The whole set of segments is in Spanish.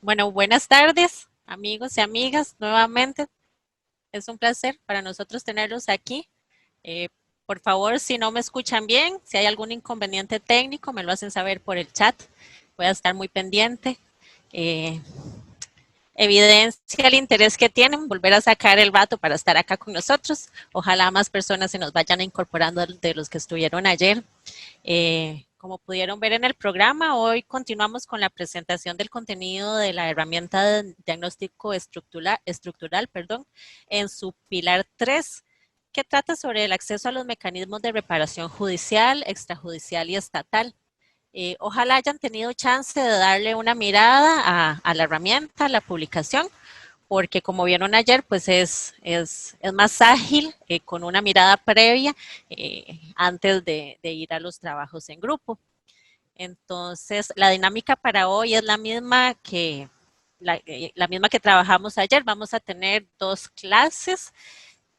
Bueno, buenas tardes, amigos y amigas. Nuevamente es un placer para nosotros tenerlos aquí. Eh, por favor, si no me escuchan bien, si hay algún inconveniente técnico, me lo hacen saber por el chat. Voy a estar muy pendiente. Eh, Evidencia el interés que tienen, volver a sacar el rato para estar acá con nosotros. Ojalá más personas se nos vayan incorporando de los que estuvieron ayer. Como pudieron ver en el programa, hoy continuamos con la presentación del contenido de la herramienta de diagnóstico estructural, en su pilar 3, que trata sobre el acceso a los mecanismos de reparación judicial, extrajudicial y estatal. Ojalá hayan tenido chance de darle una mirada a la herramienta, a la publicación, porque como vieron ayer, pues es más ágil con una mirada previa antes de ir a los trabajos en grupo. Entonces, la dinámica para hoy es la misma que trabajamos ayer. Vamos a tener dos clases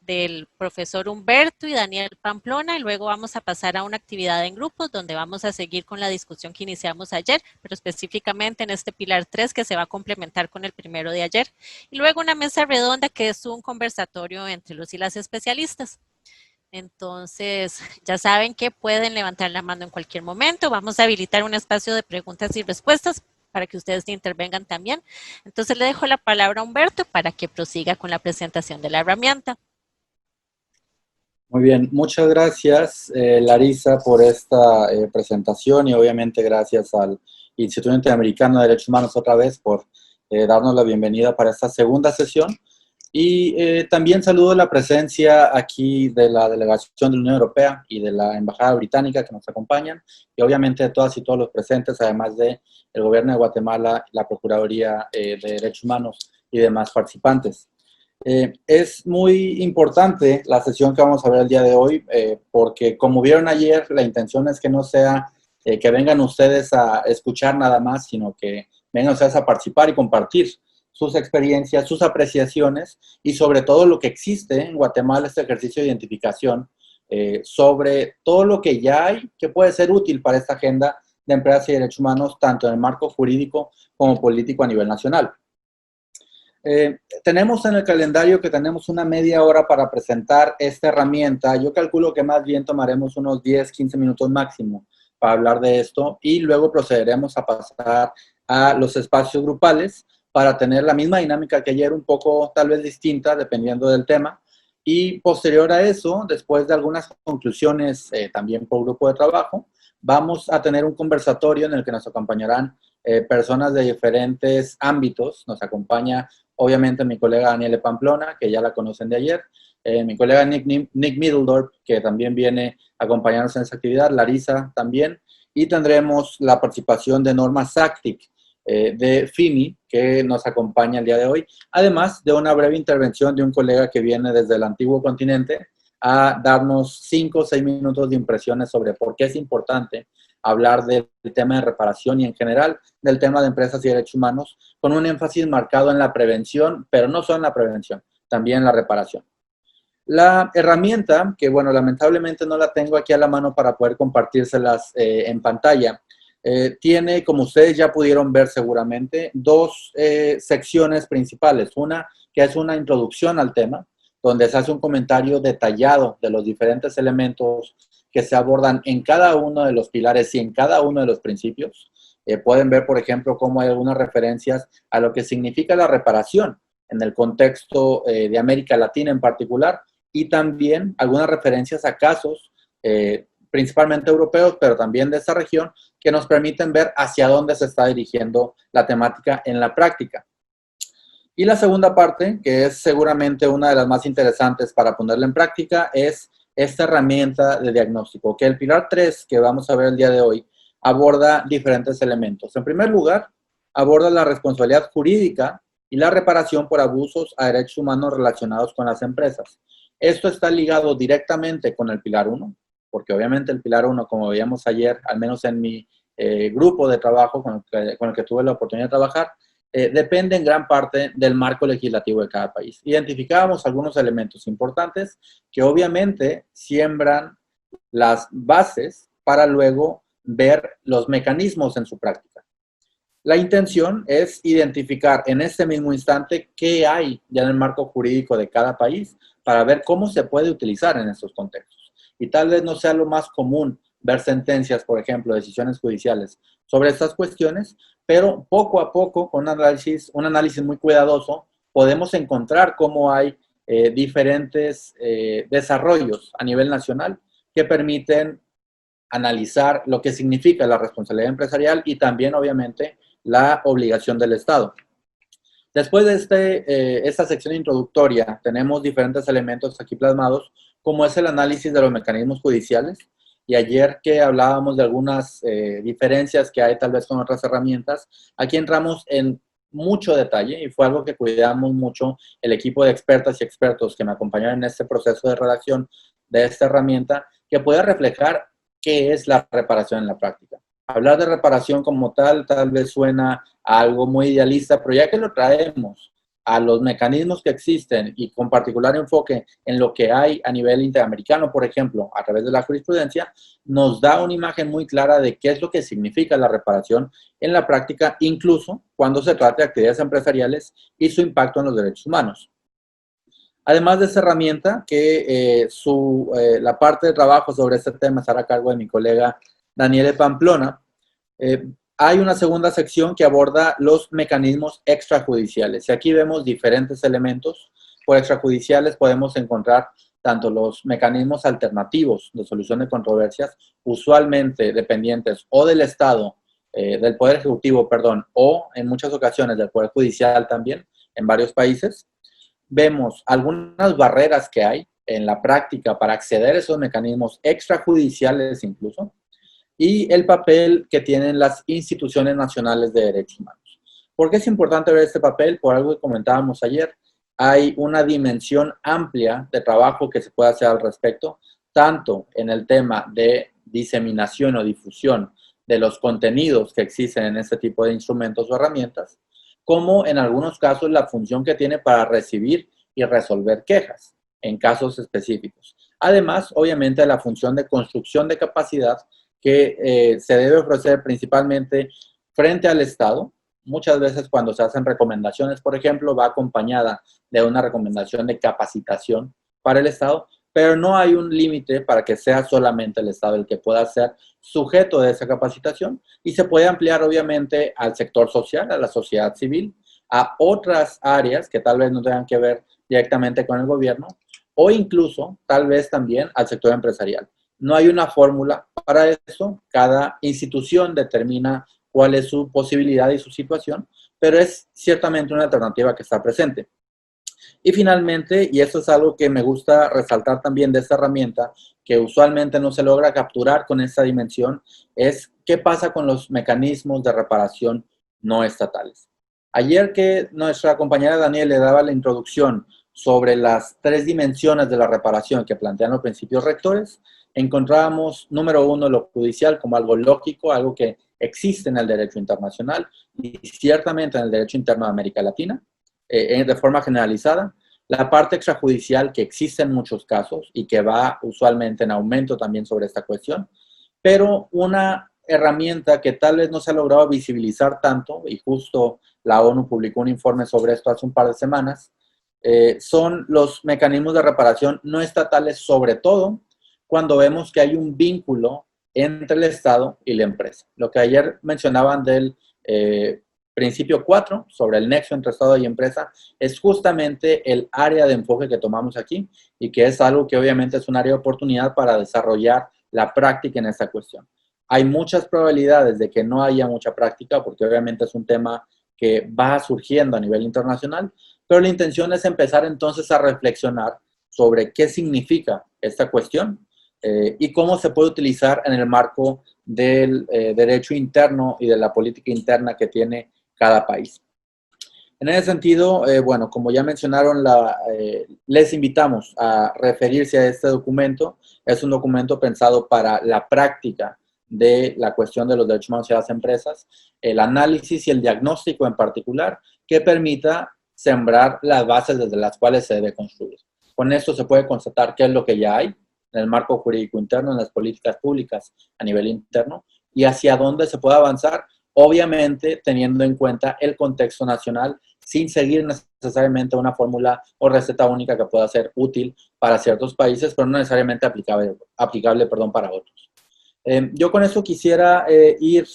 del profesor Humberto y Daniel Pamplona, y luego vamos a pasar a una actividad en grupos donde vamos a seguir con la discusión que iniciamos ayer, pero específicamente en este pilar 3 que se va a complementar con el primero de ayer, y luego una mesa redonda que es un conversatorio entre los y las especialistas. Entonces, ya saben que pueden levantar la mano en cualquier momento. Vamos a habilitar un espacio de preguntas y respuestas para que ustedes intervengan también. Entonces, le dejo la palabra a Humberto para que prosiga con la presentación de la herramienta. Muy bien, muchas gracias Larisa por esta presentación y obviamente gracias al Instituto Interamericano de Derechos Humanos otra vez por darnos la bienvenida para esta segunda sesión. Y también saludo la presencia aquí de la delegación de la Unión Europea y de la Embajada Británica que nos acompañan, y obviamente de todas y todos los presentes, además de el Gobierno de Guatemala, la Procuraduría de Derechos Humanos y demás participantes. Es muy importante la sesión que vamos a ver el día de hoy, porque como vieron ayer, la intención es que no sea que vengan ustedes a escuchar nada más, sino que vengan ustedes a participar y compartir sus experiencias, sus apreciaciones y sobre todo lo que existe en Guatemala, este ejercicio de identificación sobre todo lo que ya hay que puede ser útil para esta agenda de empresas y derechos humanos, tanto en el marco jurídico como político a nivel nacional. Tenemos en el calendario que tenemos una media hora para presentar esta herramienta. Yo calculo que más bien tomaremos unos 10, 15 minutos máximo para hablar de esto y luego procederemos a pasar a los espacios grupales para tener la misma dinámica que ayer, un poco tal vez distinta dependiendo del tema. Y posterior a eso, después de algunas conclusiones también por grupo de trabajo, vamos a tener un conversatorio en el que nos acompañarán personas de diferentes ámbitos. Nos acompaña obviamente mi colega Daniele Pamplona, que ya la conocen de ayer, mi colega Nick Middledorf, que también viene a acompañarnos en esta actividad, Larisa también, y tendremos la participación de Norma Saktik, de FIMI, que nos acompaña el día de hoy, además de una breve intervención de un colega que viene desde el antiguo continente a darnos 5 o 6 minutos de impresiones sobre por qué es importante hablar del tema de reparación y en general del tema de empresas y derechos humanos, con un énfasis marcado en la prevención, pero no solo en la prevención, también en la reparación. La herramienta, que bueno, lamentablemente no la tengo aquí a la mano para poder compartírselas en pantalla, tiene, como ustedes ya pudieron ver seguramente, dos secciones principales. Una que es una introducción al tema, donde se hace un comentario detallado de los diferentes elementos que se abordan en cada uno de los pilares y en cada uno de los principios. Pueden ver, por ejemplo, cómo hay algunas referencias a lo que significa la reparación en el contexto de América Latina en particular, y también algunas referencias a casos, principalmente europeos, pero también de esta región, que nos permiten ver hacia dónde se está dirigiendo la temática en la práctica. Y la segunda parte, que es seguramente una de las más interesantes para ponerla en práctica, es esta herramienta de diagnóstico, que el pilar 3 que vamos a ver el día de hoy aborda diferentes elementos. En primer lugar, aborda la responsabilidad jurídica y la reparación por abusos a derechos humanos relacionados con las empresas. Esto está ligado directamente con el pilar 1, porque obviamente el pilar 1, como veíamos ayer, al menos en mi grupo de trabajo con el que tuve la oportunidad de trabajar, depende en gran parte del marco legislativo de cada país. Identificábamos algunos elementos importantes que obviamente siembran las bases para luego ver los mecanismos en su práctica. La intención es identificar en este mismo instante qué hay ya en el marco jurídico de cada país para ver cómo se puede utilizar en estos contextos. Y tal vez no sea lo más común ver sentencias, por ejemplo, decisiones judiciales sobre estas cuestiones, pero poco a poco, con un análisis muy cuidadoso, podemos encontrar cómo hay diferentes desarrollos a nivel nacional que permiten analizar lo que significa la responsabilidad empresarial y también, obviamente, la obligación del Estado. Después de esta sección introductoria, tenemos diferentes elementos aquí plasmados, como es el análisis de los mecanismos judiciales. Y ayer que hablábamos de algunas diferencias que hay tal vez con otras herramientas, aquí entramos en mucho detalle y fue algo que cuidamos mucho el equipo de expertas y expertos que me acompañaron en este proceso de redacción de esta herramienta, que pueda reflejar qué es la reparación en la práctica. Hablar de reparación como tal vez suena a algo muy idealista, pero ya que lo traemos a los mecanismos que existen y con particular enfoque en lo que hay a nivel interamericano, por ejemplo, a través de la jurisprudencia, nos da una imagen muy clara de qué es lo que significa la reparación en la práctica, incluso cuando se trata de actividades empresariales y su impacto en los derechos humanos. Además de esta herramienta, que la parte de trabajo sobre este tema estará a cargo de mi colega Daniele Pamplona, hay una segunda sección que aborda los mecanismos extrajudiciales. Y aquí vemos diferentes elementos. Por extrajudiciales podemos encontrar tanto los mecanismos alternativos de solución de controversias, usualmente dependientes o del Estado, del Poder Ejecutivo, perdón, o en muchas ocasiones del Poder Judicial también, en varios países. Vemos algunas barreras que hay en la práctica para acceder a esos mecanismos extrajudiciales incluso, y el papel que tienen las instituciones nacionales de derechos humanos. ¿Por qué es importante ver este papel? Por algo que comentábamos ayer, hay una dimensión amplia de trabajo que se puede hacer al respecto, tanto en el tema de diseminación o difusión de los contenidos que existen en este tipo de instrumentos o herramientas, como en algunos casos la función que tiene para recibir y resolver quejas en casos específicos. Además, obviamente, la función de construcción de capacidad que se debe ofrecer principalmente frente al Estado. Muchas veces cuando se hacen recomendaciones, por ejemplo, va acompañada de una recomendación de capacitación para el Estado, pero no hay un límite para que sea solamente el Estado el que pueda ser sujeto de esa capacitación y se puede ampliar obviamente al sector social, a la sociedad civil, a otras áreas que tal vez no tengan que ver directamente con el gobierno o incluso tal vez también al sector empresarial. No hay una fórmula para eso, cada institución determina cuál es su posibilidad y su situación, pero es ciertamente una alternativa que está presente. Y finalmente, y eso es algo que me gusta resaltar también de esta herramienta, que usualmente no se logra capturar con esta dimensión, es qué pasa con los mecanismos de reparación no estatales. Ayer que nuestra compañera Daniel le daba la introducción sobre las tres dimensiones de la reparación que plantean los principios rectores, encontrábamos, número uno, lo judicial como algo lógico, algo que existe en el derecho internacional y ciertamente en el derecho interno de América Latina, de forma generalizada. La parte extrajudicial que existe en muchos casos y que va usualmente en aumento también sobre esta cuestión, pero una herramienta que tal vez no se ha logrado visibilizar tanto, y justo la ONU publicó un informe sobre esto hace un par de semanas, son los mecanismos de reparación no estatales, sobre todo cuando vemos que hay un vínculo entre el Estado y la empresa. Lo que ayer mencionaban del principio 4, sobre el nexo entre Estado y empresa, es justamente el área de enfoque que tomamos aquí y que es algo que obviamente es un área de oportunidad para desarrollar la práctica en esta cuestión. Hay muchas probabilidades de que no haya mucha práctica porque obviamente es un tema que va surgiendo a nivel internacional, pero la intención es empezar entonces a reflexionar sobre qué significa esta cuestión y cómo se puede utilizar en el marco del derecho interno y de la política interna que tiene cada país. En ese sentido, bueno, como ya mencionaron, les invitamos a referirse a este documento. Es un documento pensado para la práctica de la cuestión de los derechos humanos y las empresas, el análisis y el diagnóstico en particular, que permita sembrar las bases desde las cuales se debe construir. Con esto se puede constatar qué es lo que ya hay en el marco jurídico interno, en las políticas públicas a nivel interno, y hacia dónde se puede avanzar obviamente teniendo en cuenta el contexto nacional, sin seguir necesariamente una fórmula o receta única que pueda ser útil para ciertos países, pero no necesariamente aplicable para otros. Yo con eso quisiera ir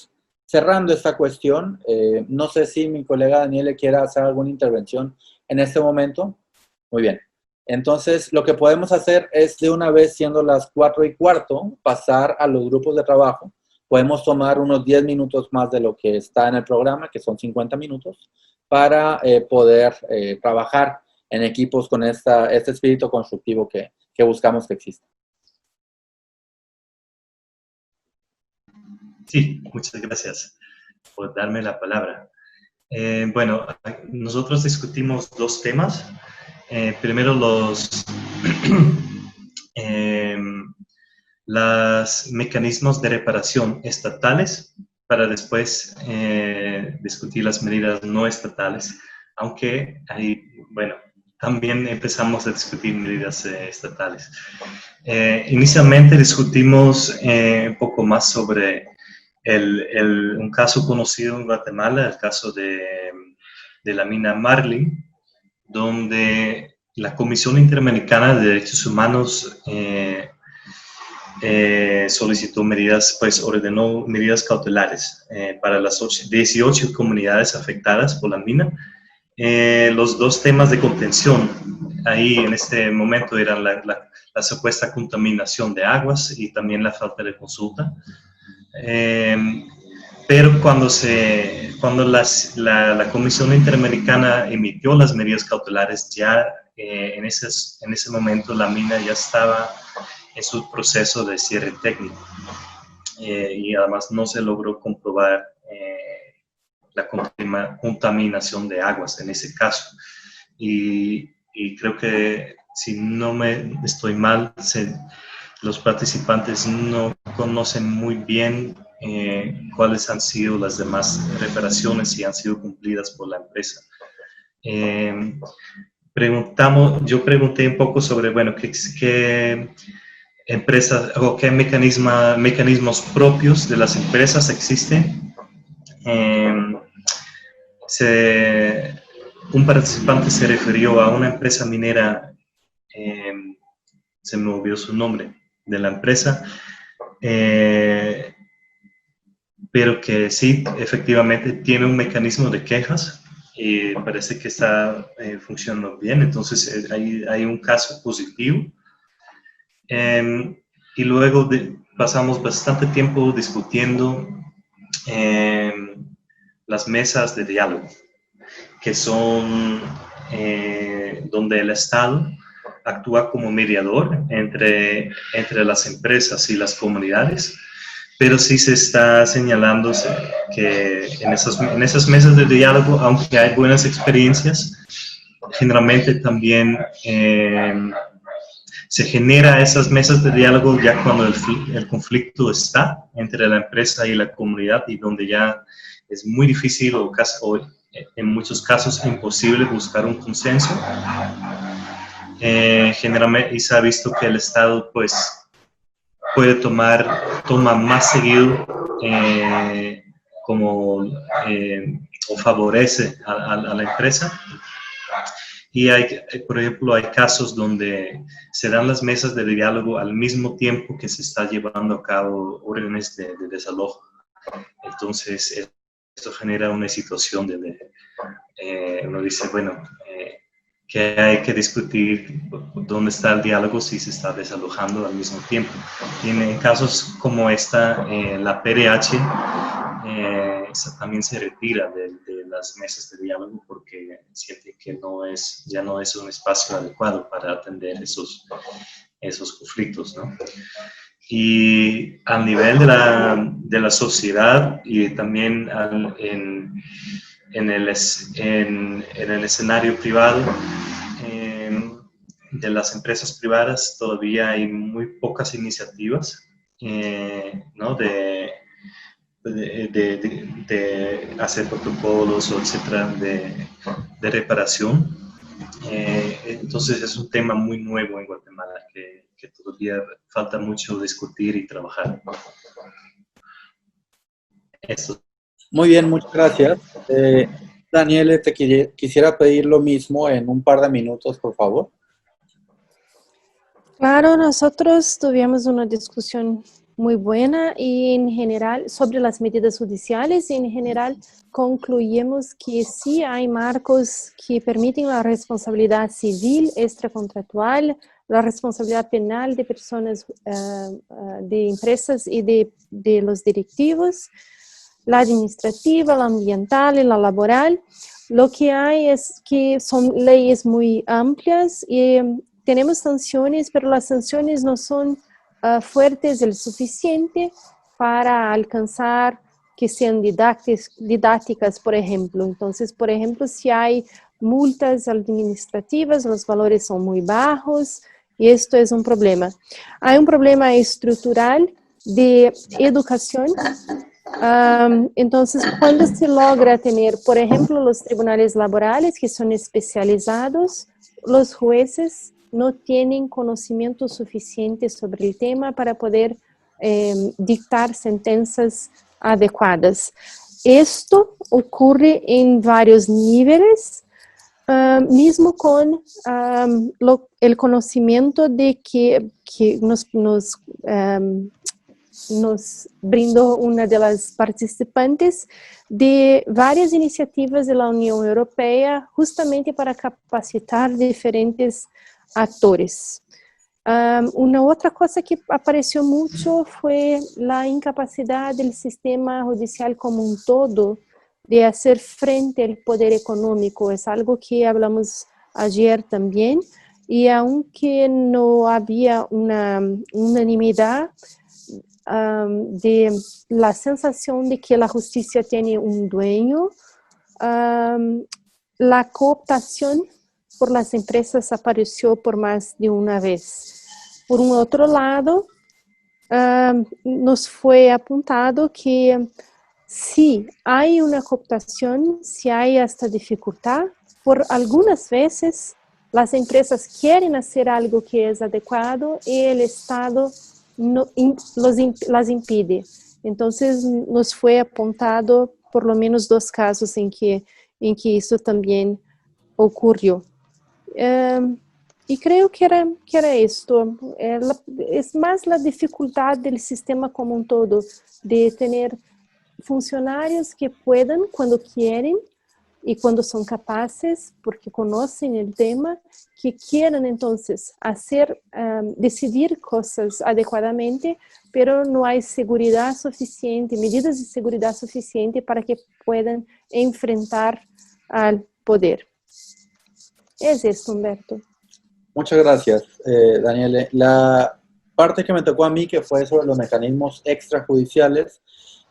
cerrando esta cuestión. No sé si mi colega Daniel quiere hacer alguna intervención en este momento. Muy bien. Entonces, lo que podemos hacer es, de una vez, siendo las 4:15, pasar a los grupos de trabajo. Podemos tomar unos 10 minutos más de lo que está en el programa, que son 50 minutos, para poder trabajar en equipos con este espíritu constructivo que buscamos que exista. Sí, muchas gracias por darme la palabra. Bueno, nosotros discutimos dos temas. Primero, los mecanismos de reparación estatales, para después discutir las medidas no estatales, aunque ahí, bueno, también empezamos a discutir medidas estatales. Inicialmente discutimos un poco más sobre un caso conocido en Guatemala, el caso de la mina Marlin, donde la Comisión Interamericana de Derechos Humanos solicitó medidas, pues ordenó medidas cautelares para las 18 comunidades afectadas por la mina. Los dos temas de contención ahí en este momento eran la supuesta contaminación de aguas y también la falta de consulta. Pero cuando la Comisión Interamericana emitió las medidas cautelares, ya en ese momento la mina ya estaba en su proceso de cierre técnico y además no se logró comprobar la contaminación de aguas en ese caso. Y creo que, si no me estoy mal, los participantes no conocen muy bien cuáles han sido las demás reparaciones y han sido cumplidas por la empresa. Yo pregunté un poco sobre, bueno, qué empresas o qué mecanismos propios de las empresas existen. Un participante se refirió a una empresa minera, se me olvidó su nombre, de la empresa, pero que sí, efectivamente tiene un mecanismo de quejas y parece que está funcionando bien. Entonces hay un caso positivo. Y luego pasamos bastante tiempo discutiendo las mesas de diálogo, que son donde el Estado actúa como mediador entre las empresas y las comunidades, pero sí se está señalando que en esas mesas de diálogo, aunque hay buenas experiencias, generalmente también se genera esas mesas de diálogo ya cuando el conflicto está entre la empresa y la comunidad, y donde ya es muy difícil o en muchos casos imposible buscar un consenso. Generalmente, y se ha visto que el Estado pues puede toma más seguido o favorece a la empresa. Y por ejemplo, hay casos donde se dan las mesas de diálogo al mismo tiempo que se está llevando a cabo órdenes de desalojo. Entonces, esto genera una situación donde uno dice, bueno, que hay que discutir dónde está el diálogo si se está desalojando al mismo tiempo. Y en casos como esta, la PDH también se retira de las mesas de diálogo porque siente que ya no es un espacio adecuado para atender esos conflictos, ¿no? Y a nivel de la sociedad y también en el escenario privado, de las empresas privadas, todavía hay muy pocas iniciativas, ¿no? de hacer protocolos, etcétera, de reparación. Entonces es un tema muy nuevo en Guatemala que todavía falta mucho discutir y trabajar. Esto. Muy bien, muchas gracias. Daniele, quisiera pedir lo mismo en un par de minutos, por favor. Claro, nosotros tuvimos una discusión muy buena y en general sobre las medidas judiciales y en general concluimos que sí hay marcos que permiten la responsabilidad civil extracontractual, la responsabilidad penal de personas, de empresas y de los directivos, la administrativa, la ambiental y la laboral. Lo que hay es que son leyes muy amplias y tenemos sanciones, pero las sanciones no son fuertes el suficiente para alcanzar que sean didácticas, por ejemplo. Entonces, por ejemplo, si hay multas administrativas, los valores son muy bajos y esto es un problema. Hay un problema estructural de educación. Entonces, cuando se logra tener, por ejemplo, los tribunales laborales que son especializados, los jueces no tienen conocimiento suficiente sobre el tema para poder dictar sentencias adecuadas. Esto ocurre en varios niveles, mismo con el conocimiento de que nos brindó una de las participantes de varias iniciativas de la Unión Europea justamente para capacitar diferentes actores. Una otra cosa que apareció mucho fue la incapacidad del sistema judicial como un todo de hacer frente al poder económico. Es algo que hablamos ayer también, y aunque no había una unanimidad de la sensación de que la justicia tiene un dueño, la cooptación por las empresas apareció por más de una vez. Por un otro lado, nos fue apuntado que si hay una cooptación, si hay hasta dificultad, por algunas veces las empresas quieren hacer algo que es adecuado y el Estado las impide. Entonces, nos fue apuntado por lo menos 2 casos en que eso también ocurrió. Y creo que era esto. Es más la dificultad del sistema como un todo, de tener funcionarios que puedan, cuando quieren y cuando son capaces, porque conocen el tema, que quieran entonces decidir cosas adecuadamente, pero no hay seguridad suficiente, medidas de seguridad suficiente para que puedan enfrentar al poder. Es esto, Humberto. Muchas gracias, Daniele. La parte que me tocó a mí, que fue sobre los mecanismos extrajudiciales,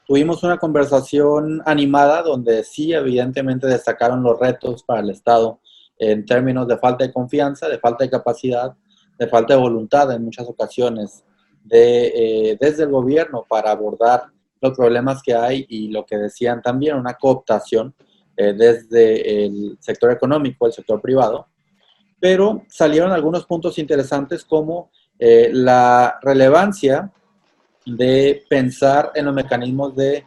tuvimos una conversación animada donde sí, evidentemente, destacaron los retos para el Estado en términos de falta de confianza, de falta de capacidad, de falta de voluntad en muchas ocasiones desde el gobierno para abordar los problemas que hay y lo que decían también, una cooptación desde el sector económico, el sector privado. Pero salieron algunos puntos interesantes como la relevancia de pensar en los mecanismos de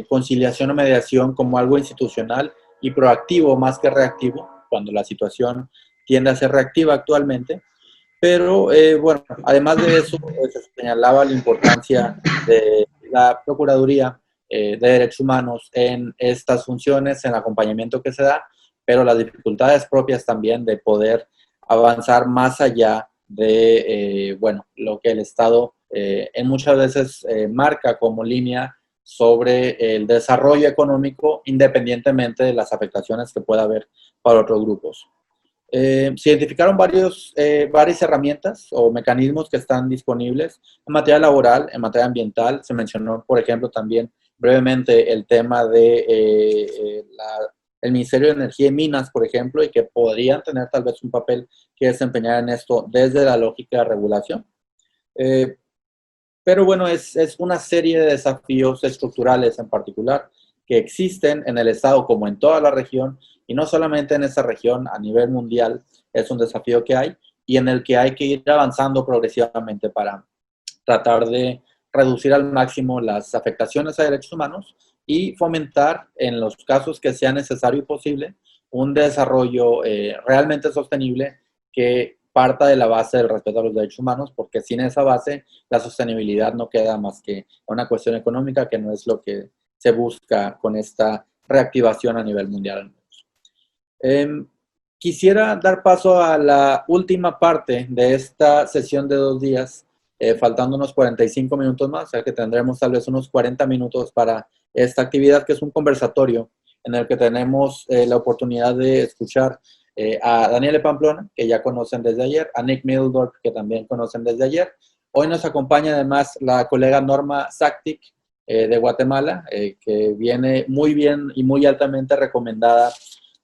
conciliación o mediación como algo institucional y proactivo más que reactivo, cuando la situación tiende a ser reactiva actualmente. Pero bueno, además de eso, se señalaba la importancia de la Procuraduría de Derechos Humanos en estas funciones, en el acompañamiento que se da, pero las dificultades propias también de poder avanzar más allá de, bueno, lo que el Estado en muchas veces marca como línea sobre el desarrollo económico, independientemente de las afectaciones que pueda haber para otros grupos. Se identificaron varias herramientas o mecanismos que están disponibles en materia laboral, en materia ambiental. Se mencionó, por ejemplo, también brevemente el tema de el Ministerio de Energía y Minas, por ejemplo, y que podrían tener tal vez un papel que desempeñar en esto desde la lógica de regulación. Pero bueno, es una serie de desafíos estructurales en particular que existen en el Estado como en toda la región, y no solamente en esa región, a nivel mundial es un desafío que hay y en el que hay que ir avanzando progresivamente para tratar de reducir al máximo las afectaciones a derechos humanos y fomentar, en los casos que sea necesario y posible, un desarrollo realmente sostenible que parta de la base del respeto a los derechos humanos, porque sin esa base la sostenibilidad no queda más que una cuestión económica, que no es lo que se busca con esta reactivación a nivel mundial. Quisiera dar paso a la última parte de esta sesión de 2 días, faltando unos 45 minutos más, o sea que tendremos tal vez unos 40 minutos para esta actividad, que es un conversatorio en el que tenemos la oportunidad de escuchar a Daniele Pamplona, que ya conocen desde ayer, a Nick Middledorf, que también conocen desde ayer. Hoy nos acompaña además la colega Norma Sactic, de Guatemala, que viene muy bien y muy altamente recomendada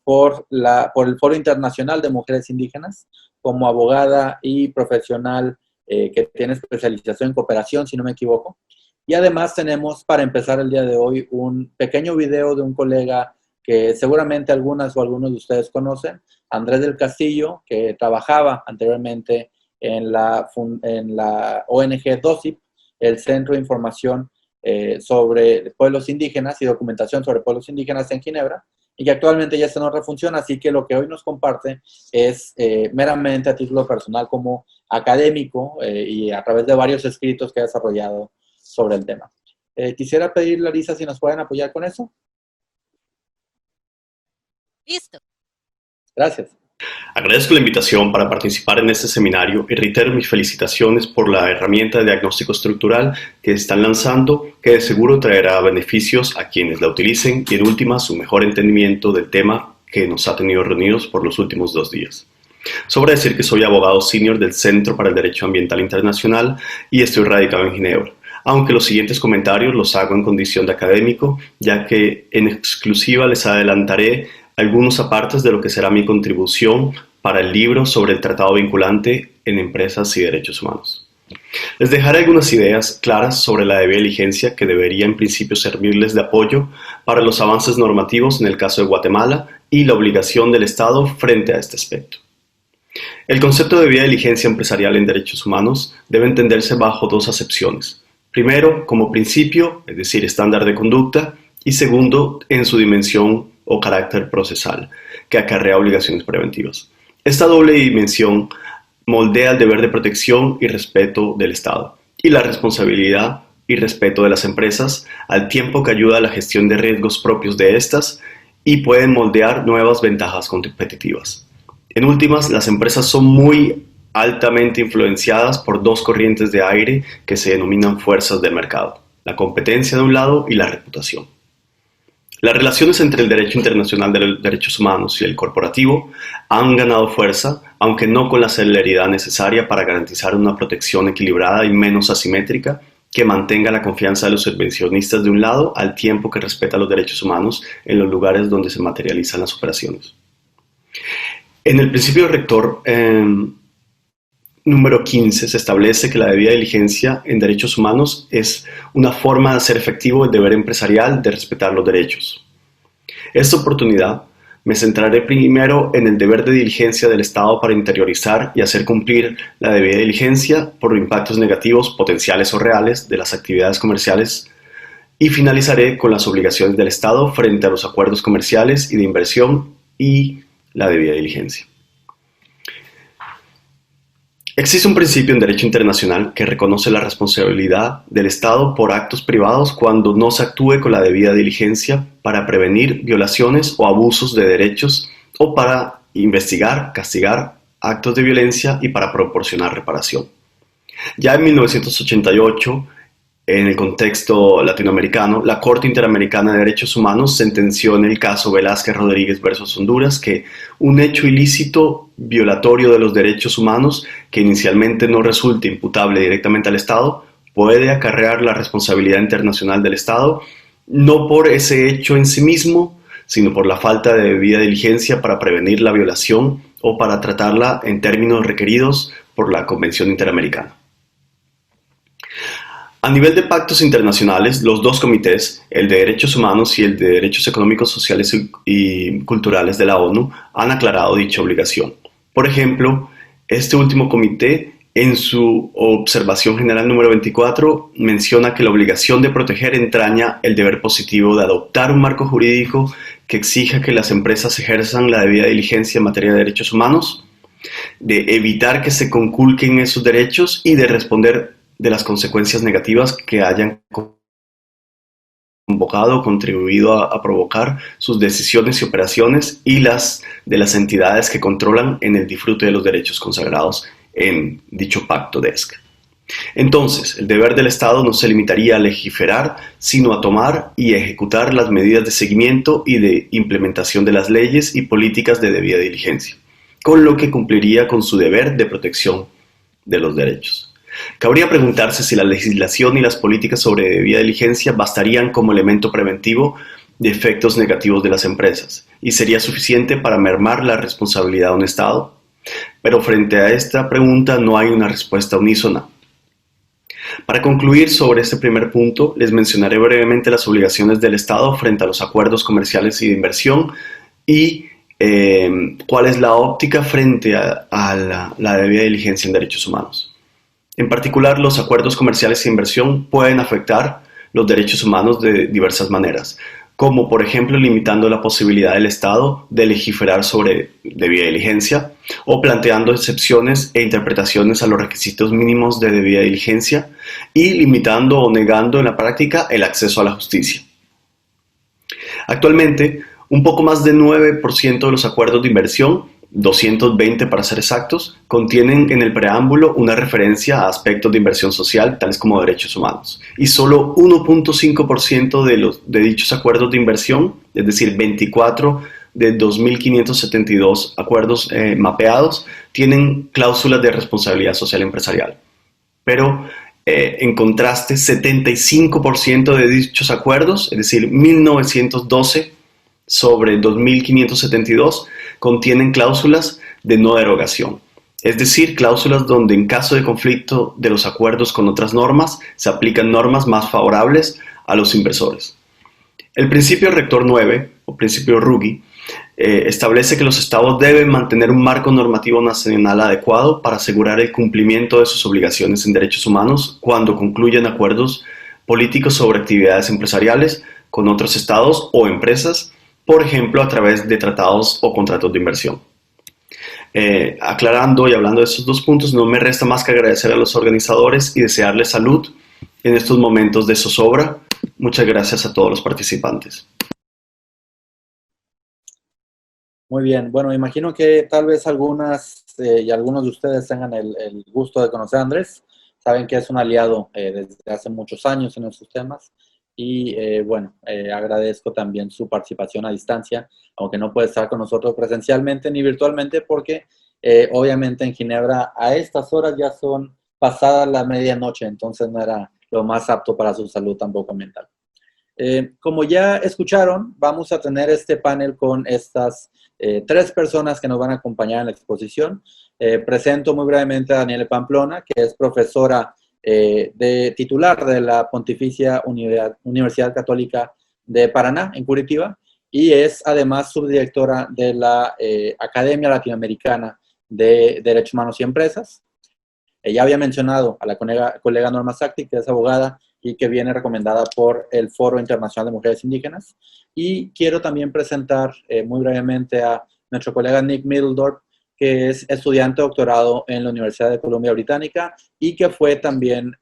por el Foro Internacional de Mujeres Indígenas, como abogada y profesional que tiene especialización en cooperación, si no me equivoco. Y además tenemos, para empezar el día de hoy, un pequeño video de un colega que seguramente algunas o algunos de ustedes conocen, Andrés del Castillo, que trabajaba anteriormente en la ONG DOCIP, el Centro de Información sobre Pueblos Indígenas y Documentación sobre Pueblos Indígenas en Ginebra, y que actualmente ya está en otra función, así que lo que hoy nos comparte es meramente a título personal como académico y a través de varios escritos que ha desarrollado sobre el tema. Quisiera pedir, Larisa, si nos pueden apoyar con eso. Listo. Gracias. Agradezco la invitación para participar en este seminario y reitero mis felicitaciones por la herramienta de diagnóstico estructural que están lanzando, que de seguro traerá beneficios a quienes la utilicen y en última su mejor entendimiento del tema que nos ha tenido reunidos por los últimos 2 días. Sobra decir que soy abogado senior del Centro para el Derecho Ambiental Internacional y estoy radicado en Ginebra, aunque los siguientes comentarios los hago en condición de académico, ya que en exclusiva les adelantaré algunos apartes de lo que será mi contribución para el libro sobre el tratado vinculante en empresas y derechos humanos. Les dejaré algunas ideas claras sobre la debida diligencia que debería en principio servirles de apoyo para los avances normativos en el caso de Guatemala y la obligación del Estado frente a este aspecto. El concepto de debida diligencia empresarial en derechos humanos debe entenderse bajo 2 acepciones. Primero, como principio, es decir, estándar de conducta, y segundo, en su dimensión o carácter procesal, que acarrea obligaciones preventivas. Esta doble dimensión moldea el deber de protección y respeto del Estado y la responsabilidad y respeto de las empresas, al tiempo que ayuda a la gestión de riesgos propios de estas y pueden moldear nuevas ventajas competitivas. En últimas, las empresas son muy altamente influenciadas por 2 corrientes de aire que se denominan fuerzas del mercado, la competencia de un lado y la reputación. Las relaciones entre el derecho internacional de los derechos humanos y el corporativo han ganado fuerza, aunque no con la celeridad necesaria para garantizar una protección equilibrada y menos asimétrica que mantenga la confianza de los subvencionistas de un lado al tiempo que respeta los derechos humanos en los lugares donde se materializan las operaciones. En el principio rector número 15 se establece que la debida diligencia en derechos humanos es una forma de hacer efectivo el deber empresarial de respetar los derechos. Esta oportunidad me centraré primero en el deber de diligencia del Estado para interiorizar y hacer cumplir la debida diligencia por impactos negativos potenciales o reales de las actividades comerciales y finalizaré con las obligaciones del Estado frente a los acuerdos comerciales y de inversión y la debida diligencia. Existe un principio en derecho internacional que reconoce la responsabilidad del Estado por actos privados cuando no se actúe con la debida diligencia para prevenir violaciones o abusos de derechos o para investigar, castigar actos de violencia y para proporcionar reparación. Ya en 1988, en el contexto latinoamericano, la Corte Interamericana de Derechos Humanos sentenció en el caso Velázquez Rodríguez versus Honduras que un hecho ilícito violatorio de los derechos humanos que inicialmente no resulte imputable directamente al Estado puede acarrear la responsabilidad internacional del Estado, no por ese hecho en sí mismo, sino por la falta de debida diligencia para prevenir la violación o para tratarla en términos requeridos por la Convención Interamericana. A nivel de pactos internacionales, los 2 comités, el de Derechos Humanos y el de Derechos Económicos, Sociales y Culturales de la ONU, han aclarado dicha obligación. Por ejemplo, este último comité en su observación general número 24, menciona que la obligación de proteger entraña el deber positivo de adoptar un marco jurídico que exija que las empresas ejerzan la debida diligencia en materia de derechos humanos, de evitar que se conculquen esos derechos y de responder de las consecuencias negativas que hayan convocado o contribuido a provocar sus decisiones y operaciones y las de las entidades que controlan en el disfrute de los derechos consagrados en dicho pacto de ESC. Entonces, el deber del Estado no se limitaría a legislar, sino a tomar y ejecutar las medidas de seguimiento y de implementación de las leyes y políticas de debida diligencia, con lo que cumpliría con su deber de protección de los derechos. Cabría preguntarse si la legislación y las políticas sobre debida diligencia bastarían como elemento preventivo de efectos negativos de las empresas y sería suficiente para mermar la responsabilidad de un Estado. Pero frente a esta pregunta no hay una respuesta unísona. Para concluir sobre este primer punto, les mencionaré brevemente las obligaciones del Estado frente a los acuerdos comerciales y de inversión y cuál es la óptica frente a la debida diligencia en derechos humanos. En particular, los acuerdos comerciales de inversión pueden afectar los derechos humanos de diversas maneras, como por ejemplo limitando la posibilidad del Estado de legislar sobre debida diligencia o planteando excepciones e interpretaciones a los requisitos mínimos de debida diligencia y limitando o negando en la práctica el acceso a la justicia. Actualmente, un poco más del 9% de los acuerdos de inversión, 220 para ser exactos, contienen en el preámbulo una referencia a aspectos de inversión social, tales como derechos humanos. Y solo 1.5% de dichos acuerdos de inversión, es decir, 24 de 2.572 acuerdos mapeados, tienen cláusulas de responsabilidad social empresarial. Pero, en contraste, 75% de dichos acuerdos, es decir, 1.912 sobre 2.572, contienen cláusulas de no derogación, es decir, cláusulas donde en caso de conflicto de los acuerdos con otras normas, se aplican normas más favorables a los inversores. El principio rector 9, o principio Ruggie, establece que los estados deben mantener un marco normativo nacional adecuado para asegurar el cumplimiento de sus obligaciones en derechos humanos cuando concluyen acuerdos políticos sobre actividades empresariales con otros estados o empresas, por ejemplo, a través de tratados o contratos de inversión. Aclarando y hablando de estos dos puntos, no me resta más que agradecer a los organizadores y desearles salud en estos momentos de zozobra. Muchas gracias a todos los participantes. Muy bien. Bueno, imagino que tal vez algunas y algunos de ustedes tengan el gusto de conocer a Andrés. Saben que es un aliado desde hace muchos años en estos temas. Y bueno, agradezco también su participación a distancia, aunque no puede estar con nosotros presencialmente ni virtualmente, porque obviamente en Ginebra a estas horas ya son pasadas la medianoche, entonces no era lo más apto para su salud tampoco mental. Como ya escucharon, vamos a tener este panel con estas tres personas que nos van a acompañar en la exposición. Presento muy brevemente a Daniela Pamplona, que es profesora de titular de la Pontificia Universidad Católica de Paraná, en Curitiba, y es además subdirectora de la Academia Latinoamericana de Derechos Humanos y Empresas. Ya había mencionado a la colega Norma Sacti, que es abogada y que viene recomendada por el Foro Internacional de Mujeres Indígenas. Y quiero también presentar muy brevemente a nuestro colega Nick Middledorf, que es estudiante de doctorado en la Universidad de Columbia Británica y que fue también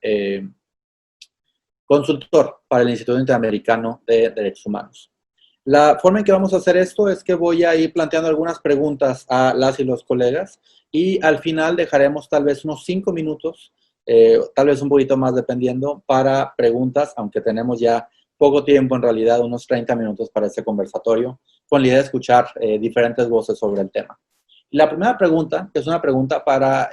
consultor para el Instituto Interamericano de Derechos Humanos. La forma en que vamos a hacer esto es que voy a ir planteando algunas preguntas a las y los colegas y al final dejaremos tal vez unos 5 minutos, tal vez un poquito más dependiendo, para preguntas, aunque tenemos ya poco tiempo, en realidad unos 30 minutos para este conversatorio, con la idea de escuchar diferentes voces sobre el tema. La primera pregunta, que es una pregunta para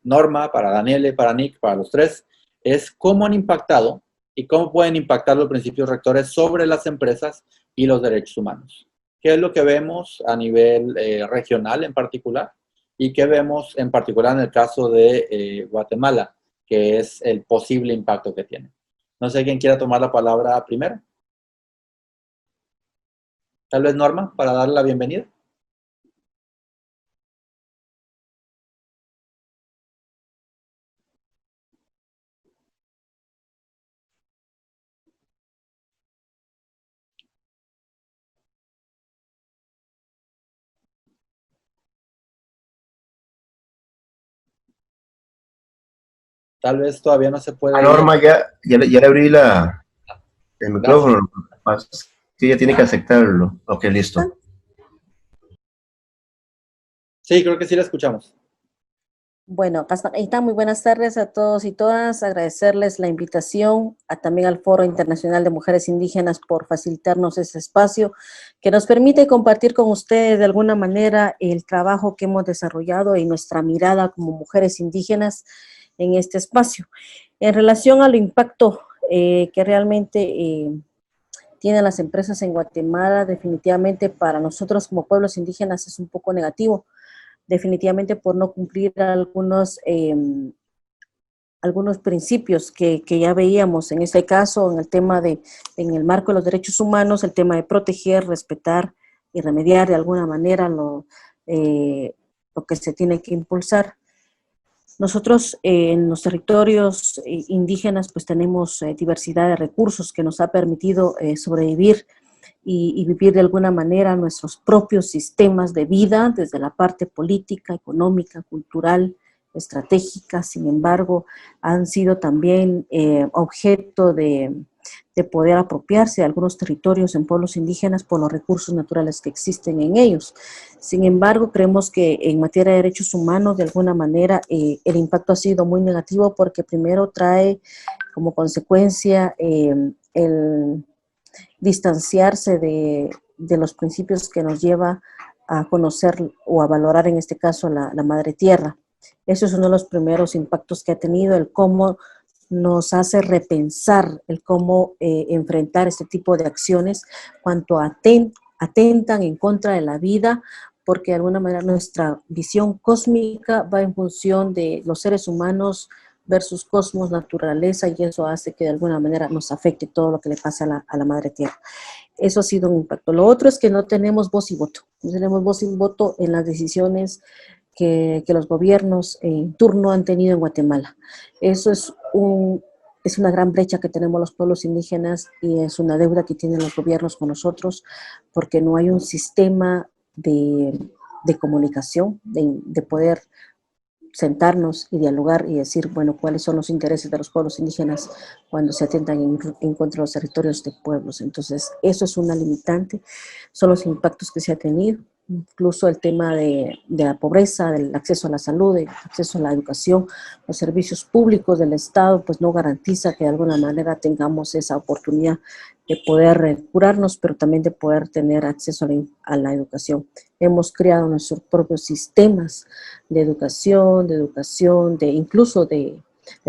Norma, para Daniele, para Nick, para los tres, es cómo han impactado y cómo pueden impactar los principios rectores sobre las empresas y los derechos humanos. ¿Qué es lo que vemos a nivel regional en particular? ¿Y qué vemos en particular en el caso de Guatemala, que es el posible impacto que tiene? No sé quién quiera tomar la palabra primero. Tal vez Norma, para darle la bienvenida. Tal vez todavía no se puede. Norma, ya le abrí el micrófono. Sí, ella tiene que aceptarlo. Ok, listo. Sí, creo que sí la escuchamos. Bueno, están muy buenas tardes a todos y todas. Agradecerles la invitación también al Foro Internacional de Mujeres Indígenas por facilitarnos ese espacio que nos permite compartir con ustedes de alguna manera el trabajo que hemos desarrollado y nuestra mirada como mujeres indígenas en este espacio. En relación al impacto que realmente tienen las empresas en Guatemala, definitivamente para nosotros como pueblos indígenas es un poco negativo, definitivamente por no cumplir algunos principios que ya veíamos en este caso, en el tema en el marco de los derechos humanos, el tema de proteger, respetar y remediar de alguna manera lo que se tiene que impulsar. Nosotros en los territorios indígenas pues tenemos diversidad de recursos que nos ha permitido sobrevivir y vivir de alguna manera nuestros propios sistemas de vida desde la parte política, económica, cultural, estratégica. Sin embargo, han sido también objeto de poder apropiarse de algunos territorios en pueblos indígenas por los recursos naturales que existen en ellos. Sin embargo, creemos que en materia de derechos humanos, de alguna manera, el impacto ha sido muy negativo porque primero trae como consecuencia el distanciarse de los principios que nos lleva a conocer o a valorar en este caso la madre tierra. Eso es uno de los primeros impactos que ha tenido, el cómo nos hace repensar, el cómo enfrentar este tipo de acciones cuanto atentan en contra de la vida, porque de alguna manera nuestra visión cósmica va en función de los seres humanos versus cosmos, naturaleza, y eso hace que de alguna manera nos afecte todo lo que le pasa a la madre tierra. Eso ha sido un impacto. Lo otro es que no tenemos voz y voto. No tenemos voz y voto en las decisiones que los gobiernos en turno han tenido en Guatemala. Eso es una gran brecha que tenemos los pueblos indígenas y es una deuda que tienen los gobiernos con nosotros porque no hay un sistema de comunicación, de poder sentarnos y dialogar y decir, bueno, cuáles son los intereses de los pueblos indígenas cuando se atentan en contra de los territorios de pueblos. Entonces, eso es una limitante, son los impactos que se ha tenido, incluso el tema de la pobreza, del acceso a la salud, del acceso a la educación, los servicios públicos del Estado, pues no garantiza que de alguna manera tengamos esa oportunidad de poder curarnos, pero también de poder tener acceso a la educación. Hemos creado nuestros propios sistemas de educación, incluso de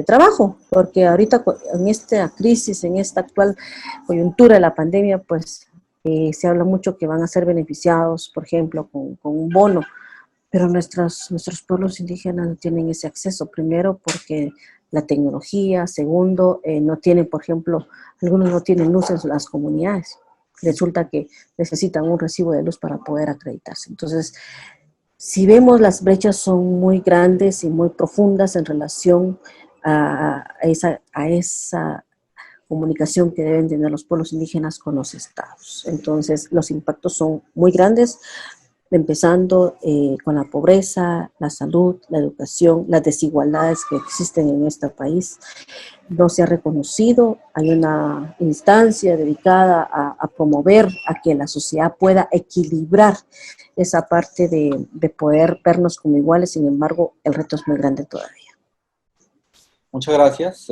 trabajo, porque ahorita en esta crisis, en esta actual coyuntura de la pandemia, pues se habla mucho que van a ser beneficiados, por ejemplo, con un bono, pero nuestros pueblos indígenas no tienen ese acceso, primero porque la tecnología, segundo, no tienen, por ejemplo, algunos no tienen luz en las comunidades, resulta que necesitan un recibo de luz para poder acreditarse. Entonces, si vemos, las brechas son muy grandes y muy profundas en relación a esa comunicación que deben tener los pueblos indígenas con los estados. Entonces, los impactos son muy grandes, empezando con la pobreza, la salud, la educación, las desigualdades que existen en este país. No se ha reconocido, hay una instancia dedicada a promover a que la sociedad pueda equilibrar esa parte de poder vernos como iguales, sin embargo, el reto es muy grande todavía. Muchas gracias.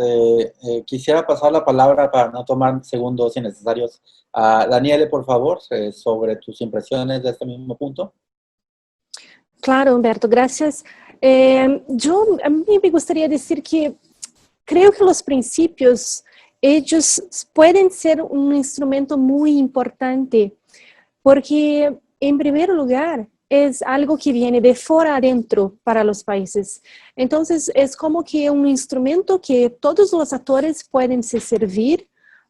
Quisiera pasar la palabra para no tomar segundos innecesarios a Daniele, por favor, sobre tus impresiones de este mismo punto. Claro, Humberto, gracias. A mí me gustaría decir que creo que los principios, ellos pueden ser un instrumento muy importante, porque en primer lugar, es algo que viene de fuera adentro para los países. Entonces, es como que un instrumento que todos los actores pueden se servir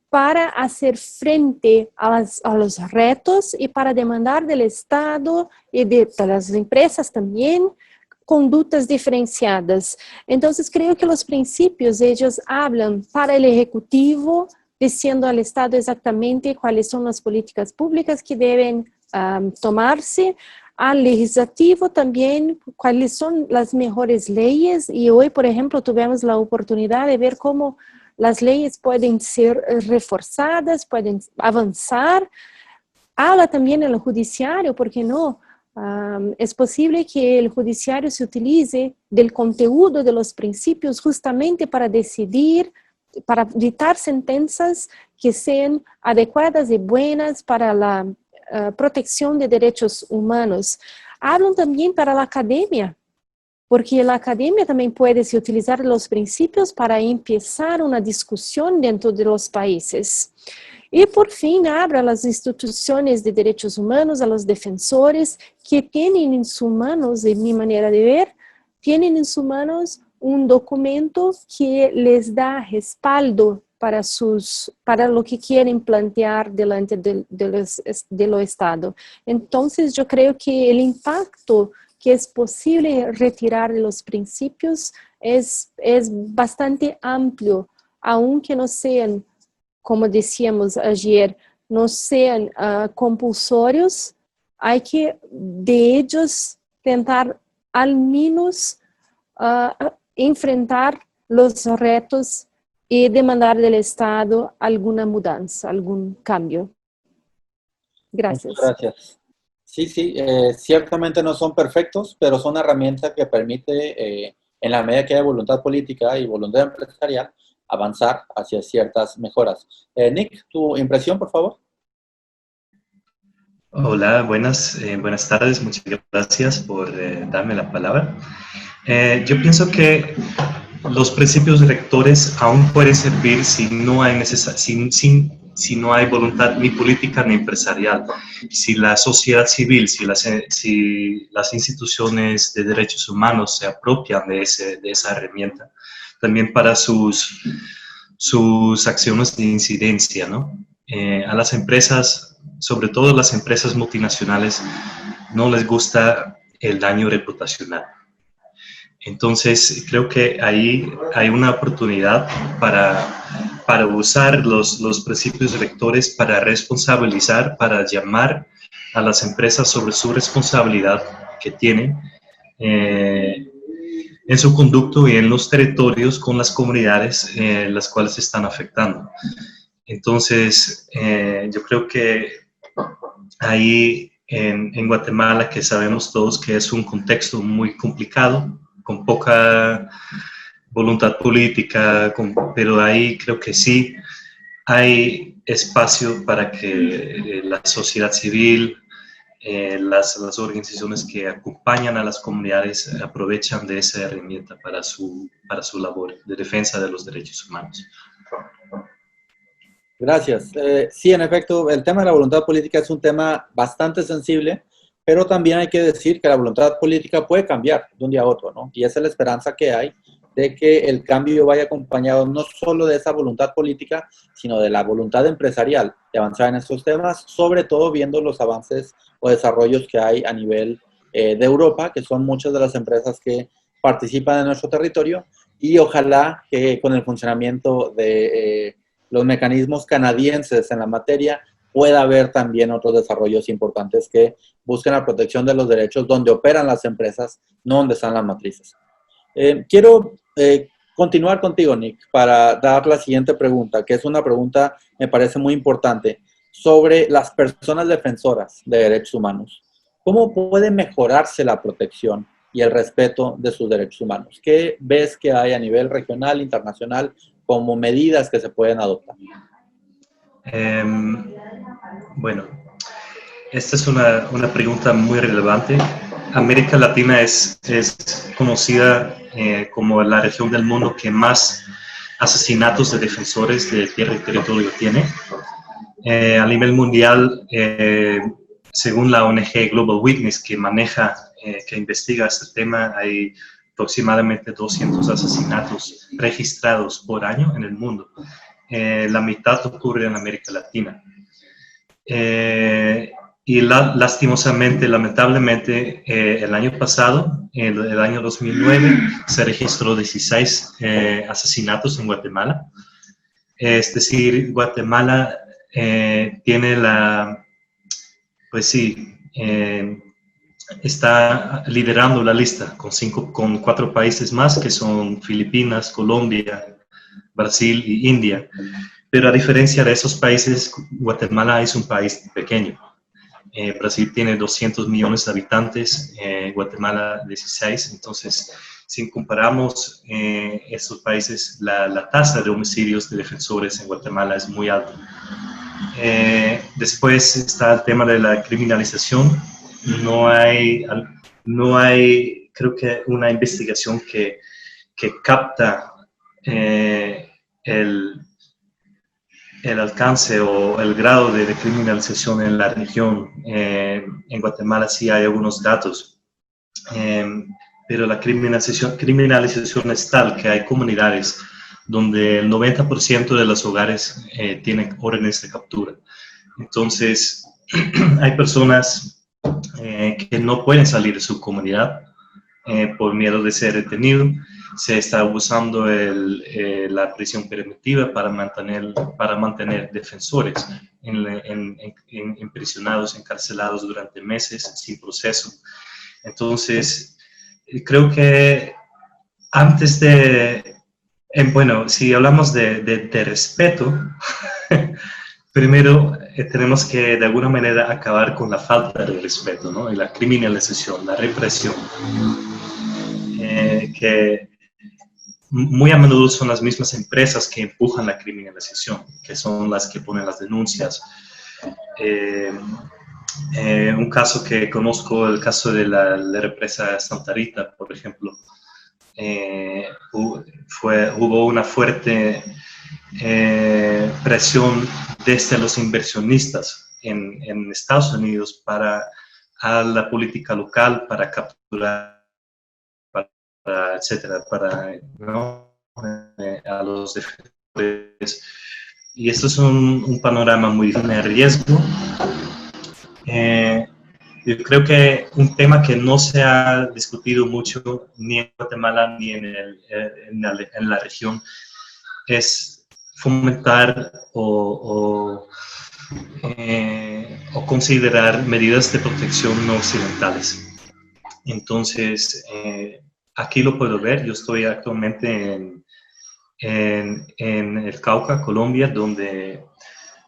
para hacer frente a los retos y para demandar del Estado y de las empresas también conductas diferenciadas. Entonces, creo que los principios, ellos hablan para el Ejecutivo, diciendo al Estado exactamente cuáles son las políticas públicas que deben tomarse, al legislativo también cuáles son las mejores leyes, y hoy, por ejemplo, tuvimos la oportunidad de ver cómo las leyes pueden ser reforzadas, pueden avanzar. Habla también el judiciario, ¿por qué no? Es posible que el judiciario se utilice del contenido de los principios justamente para decidir, para dictar sentencias que sean adecuadas y buenas para la protección de derechos humanos. Hablan también para la academia, porque la academia también puede utilizar los principios para empezar una discusión dentro de los países. Y por fin abre a las instituciones de derechos humanos, a los defensores que tienen en sus manos, de mi manera de ver, tienen en sus manos un documento que les da respaldo para lo que quieren plantear delante de lo Estado. Entonces yo creo que el impacto que es posible retirar de los principios es bastante amplio, aunque no sean, como decíamos ayer, no sean compulsorios. Hay que de ellos tentar al menos enfrentar los retos y demandar del Estado alguna mudanza, algún cambio. Gracias. Muchas gracias. Sí, ciertamente no son perfectos, pero son herramientas que permite, en la medida que haya voluntad política y voluntad empresarial, avanzar hacia ciertas mejoras. Nick, tu impresión, por favor. Hola, buenas tardes. Muchas gracias por darme la palabra. Yo pienso que los principios rectores aún pueden servir si no hay si no hay voluntad ni política ni empresarial. Si la sociedad civil, si las instituciones de derechos humanos se apropian de esa herramienta, también para sus acciones de incidencia, ¿no? A las empresas, sobre todo las empresas multinacionales, no les gusta el daño reputacional. Entonces, creo que ahí hay una oportunidad para usar los principios rectores para responsabilizar, para llamar a las empresas sobre su responsabilidad que tienen en su conducto y en los territorios con las comunidades las cuales se están afectando. Entonces, yo creo que ahí en Guatemala, que sabemos todos que es un contexto muy complicado, con poca voluntad política, pero ahí creo que sí hay espacio para que la sociedad civil, las organizaciones que acompañan a las comunidades aprovechan de esa herramienta para su labor de defensa de los derechos humanos. Gracias. Sí, en efecto, el tema de la voluntad política es un tema bastante sensible, pero también hay que decir que la voluntad política puede cambiar de un día a otro, ¿no? Y esa es la esperanza que hay de que el cambio vaya acompañado no solo de esa voluntad política, sino de la voluntad empresarial de avanzar en estos temas, sobre todo viendo los avances o desarrollos que hay a nivel de Europa, que son muchas de las empresas que participan en nuestro territorio, y ojalá que con el funcionamiento de los mecanismos canadienses en la materia pueda haber también otros desarrollos importantes que busquen la protección de los derechos donde operan las empresas, no donde están las matrices. Quiero continuar contigo, Nick, para dar la siguiente pregunta, que es una pregunta, me parece muy importante, sobre las personas defensoras de derechos humanos. ¿Cómo puede mejorarse la protección y el respeto de sus derechos humanos? ¿Qué ves que hay a nivel regional, internacional, como medidas que se pueden adoptar? Bueno, esta es una pregunta muy relevante. América Latina es conocida como la región del mundo que más asesinatos de defensores de tierra y territorio tiene. A nivel mundial, según la ONG Global Witness, que que investiga este tema, hay aproximadamente 200 asesinatos registrados por año en el mundo. La mitad ocurre en América Latina. Y lamentablemente, el año pasado, el año 2009, se registró 16 asesinatos en Guatemala. Es decir, Guatemala tiene está liderando la lista con 4 países más que son Filipinas, Colombia, Brasil y India. Pero a diferencia de esos países, Guatemala es un país pequeño. Brasil tiene 200 millones de habitantes, Guatemala 16. Entonces, si comparamos estos países, la tasa de homicidios de defensores en Guatemala es muy alta. Después está el tema de la criminalización. No hay, creo que, una investigación que capta el alcance o el grado de criminalización en la región. En Guatemala sí hay algunos datos, pero la criminalización es tal que hay comunidades donde el 90% de los hogares tienen órdenes de captura. Entonces, hay personas que no pueden salir de su comunidad por miedo de ser detenido. Se está usando la prisión preventiva para mantener defensores imprisionados, encarcelados durante meses sin proceso. Entonces, creo que antes bueno, si hablamos de respeto, primero tenemos que de alguna manera acabar con la falta de respeto, ¿no? Y la criminalización, la represión, que muy a menudo son las mismas empresas que empujan la criminalización, que son las que ponen las denuncias. Un caso que conozco, el caso de la represa Santa Rita, por ejemplo, hubo una fuerte presión desde los inversionistas en Estados Unidos a la política local para capturar, etcétera, ¿no? A los defensores. Y esto es un panorama muy de riesgo. Yo creo que un tema que no se ha discutido mucho ni en Guatemala ni en la región es fomentar o considerar medidas de protección no occidentales. Entonces, aquí lo puedo ver. Yo estoy actualmente en el Cauca, Colombia, donde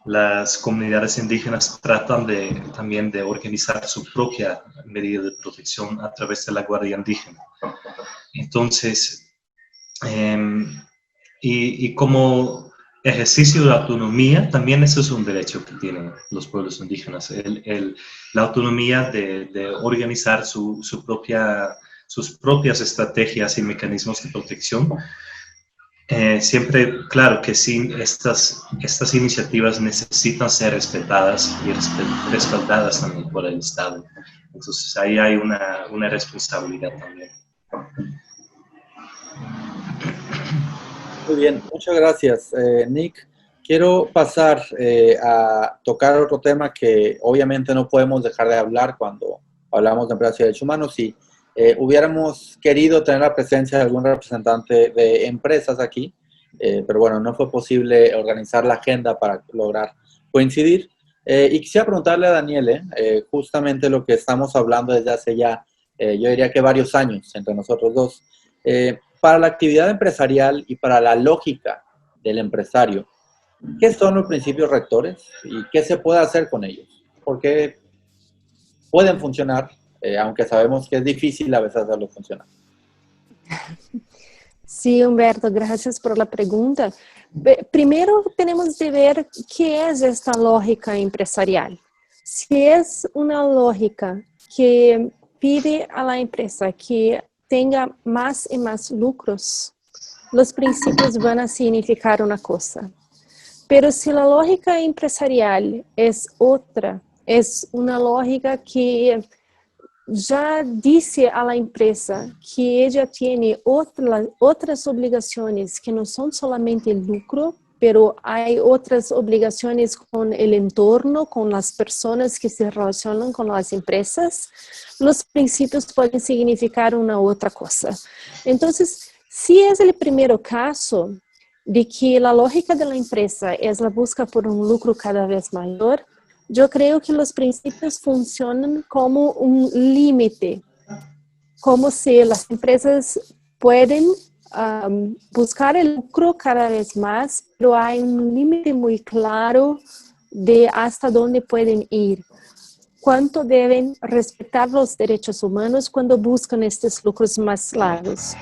las comunidades indígenas tratan también de organizar su propia medida de protección a través de la Guardia Indígena. Entonces, y como ejercicio de autonomía, también eso es un derecho que tienen los pueblos indígenas, la autonomía de organizar sus propias estrategias y mecanismos de protección. Siempre, claro que sí, estas iniciativas necesitan ser respetadas y respaldadas también por el Estado. Entonces ahí hay una responsabilidad también. Muy bien, muchas gracias, Nick. Quiero pasar a tocar otro tema que obviamente no podemos dejar de hablar cuando hablamos de empresas y derechos humanos, y hubiéramos querido tener la presencia de algún representante de empresas aquí, pero bueno, no fue posible organizar la agenda para lograr coincidir. Y quisiera preguntarle a Daniele, justamente lo que estamos hablando desde hace ya, yo diría que varios años entre nosotros dos, para la actividad empresarial y para la lógica del empresario, ¿qué son los principios rectores y qué se puede hacer con ellos? Porque pueden funcionar, aunque sabemos que es difícil a veces hacerlo funcionar. Sí, Humberto, gracias por la pregunta. Primero tenemos de ver qué es esta lógica empresarial. Si es una lógica que pide a la empresa que tenga más y más lucros, los principios van a significar una cosa. Pero si la lógica empresarial es otra, es una lógica que ya dice a la empresa que ella tiene otras obligaciones que no son solamente el lucro, pero hay otras obligaciones con el entorno, con las personas que se relacionan con las empresas, los principios pueden significar una otra cosa. Entonces, si es el primer caso de que la lógica de la empresa es la busca por un lucro cada vez mayor, yo creo que los principios funcionan como un límite, como si las empresas pueden buscar el lucro cada vez más, pero hay un límite muy claro de hasta dónde pueden ir, cuánto deben respetar los derechos humanos cuando buscan estos lucros más largos.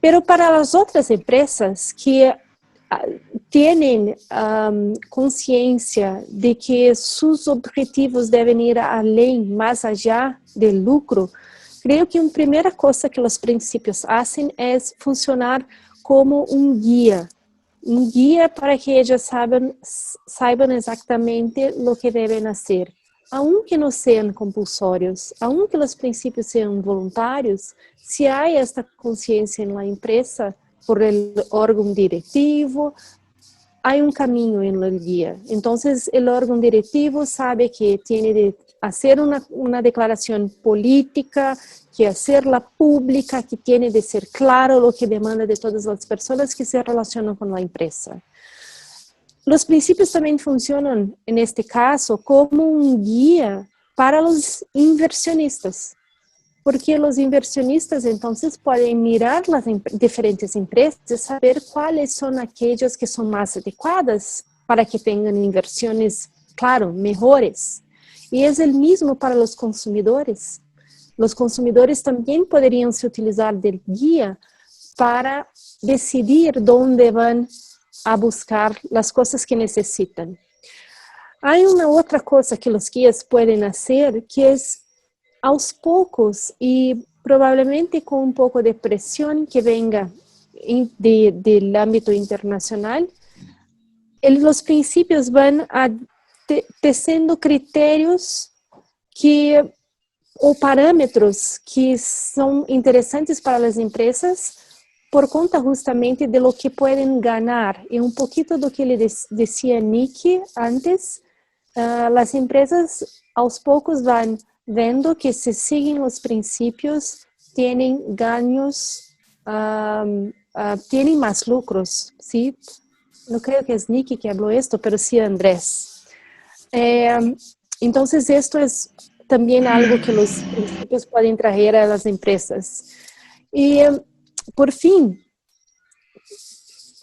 Pero para las otras empresas que tienen conciencia de que sus objetivos deben ir além, más allá del lucro, creo que una primera cosa que los principios hacen es funcionar como un guía para que ellos saiban exactamente lo que deben hacer. Aunque no sean compulsorios, aunque los principios sean voluntarios, si hay esta conciencia en la empresa por el órgano directivo, hay un camino en el guía. Entonces, el órgano directivo sabe que tiene de hacer una declaración política, que hacerla pública, que tiene de ser claro lo que demanda de todas las personas que se relacionan con la empresa. Los principios también funcionan, en este caso, como un guía para los inversionistas, porque los inversionistas entonces pueden mirar las diferentes empresas y saber cuáles son aquellas que son más adecuadas para que tengan inversiones, claro, mejores. Y es el mismo para los consumidores. Los consumidores también podrían se utilizar del guía para decidir dónde van a buscar las cosas que necesitan. Hay una otra cosa que los guías pueden hacer, que es aos poucos y probablemente con un poco de presión que venga del ámbito internacional, los principios van a teciendo criterios o parámetros que son interesantes para las empresas por conta justamente de lo que pueden ganar. Y un poquito de lo que le decía Nicky antes, las empresas aos poucos van vendo que si siguen los principios tienen ganos, tienen más lucros, ¿sí? No creo que es Nicky que habló esto, pero sí Andrés. Entonces esto es también algo que los principios pueden traer a las empresas. Y por fin,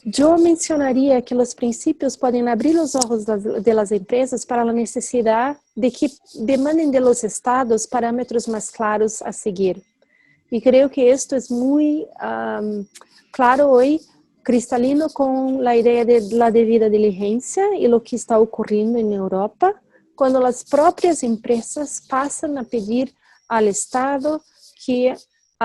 yo mencionaría que los principios pueden abrir los ojos de las empresas para la necesidad de que demanden de los estados parámetros más claros a seguir. Y creo que esto es muy claro hoy, cristalino con la idea de la debida diligencia y lo que está ocurriendo en Europa, cuando las propias empresas pasan a pedir al Estado que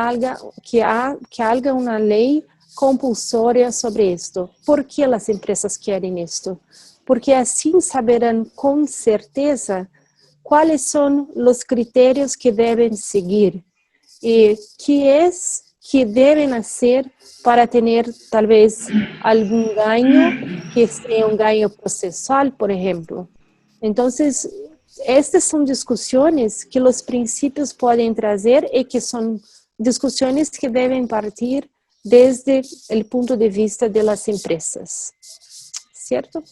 haga una ley compulsoria sobre esto. ¿Por qué las empresas quieren esto? Porque así saberán con certeza cuáles son los criterios que deben seguir y qué es que deben hacer para tener tal vez algún daño que sea un daño procesal, por ejemplo. Entonces, estas son discusiones que los principios pueden traer y que son discusiones que deben partir desde el punto de vista de las empresas. ¿Cierto?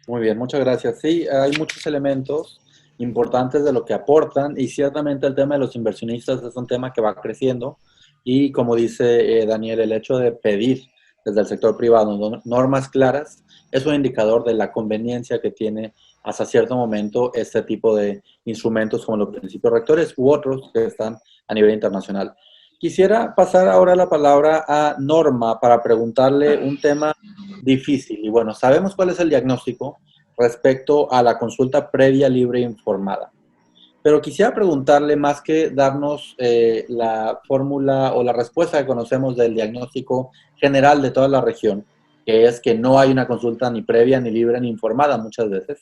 Muy bien, muchas gracias. Sí, hay muchos elementos importantes de lo que aportan y ciertamente el tema de los inversionistas es un tema que va creciendo y como dice Daniel, el hecho de pedir desde el sector privado normas claras es un indicador de la conveniencia que tiene hasta cierto momento este tipo de instrumentos como los principios rectores u otros que están a nivel internacional. Quisiera pasar ahora la palabra a Norma para preguntarle un tema difícil. Y bueno, sabemos cuál es el diagnóstico respecto a la consulta previa, libre e informada. Pero quisiera preguntarle, más que darnos la fórmula o la respuesta que conocemos del diagnóstico general de toda la región, que es que no hay una consulta ni previa, ni libre, ni informada muchas veces,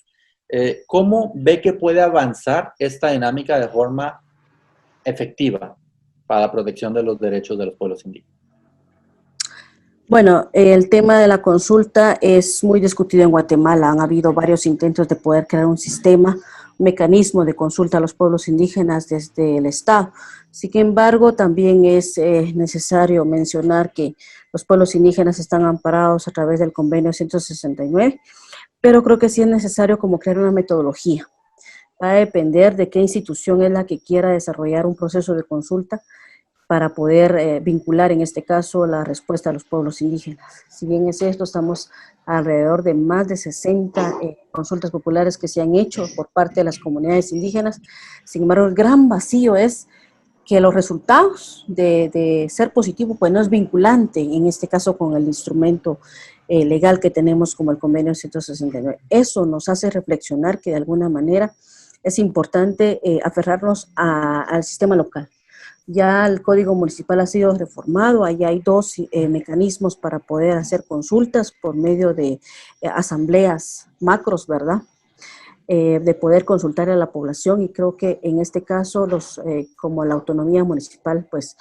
¿cómo ve que puede avanzar esta dinámica de forma efectiva para la protección de los derechos de los pueblos indígenas? Bueno, el tema de la consulta es muy discutido en Guatemala. Han habido varios intentos de poder crear un sistema, un mecanismo de consulta a los pueblos indígenas desde el Estado. Sin embargo, también es necesario mencionar que los pueblos indígenas están amparados a través del convenio 169, pero creo que sí es necesario como crear una metodología. Va a depender de qué institución es la que quiera desarrollar un proceso de consulta para poder vincular en este caso la respuesta a los pueblos indígenas. Si bien es esto, estamos alrededor de más de 60 consultas populares que se han hecho por parte de las comunidades indígenas. Sin embargo, el gran vacío es que los resultados de ser positivo pues no es vinculante, en este caso con el instrumento legal que tenemos como el convenio 169. Eso nos hace reflexionar que de alguna manera es importante aferrarnos al sistema local. Ya el Código Municipal ha sido reformado, ahí hay dos mecanismos para poder hacer consultas por medio de asambleas macros, ¿verdad? De poder consultar a la población, y creo que en este caso como la autonomía municipal pues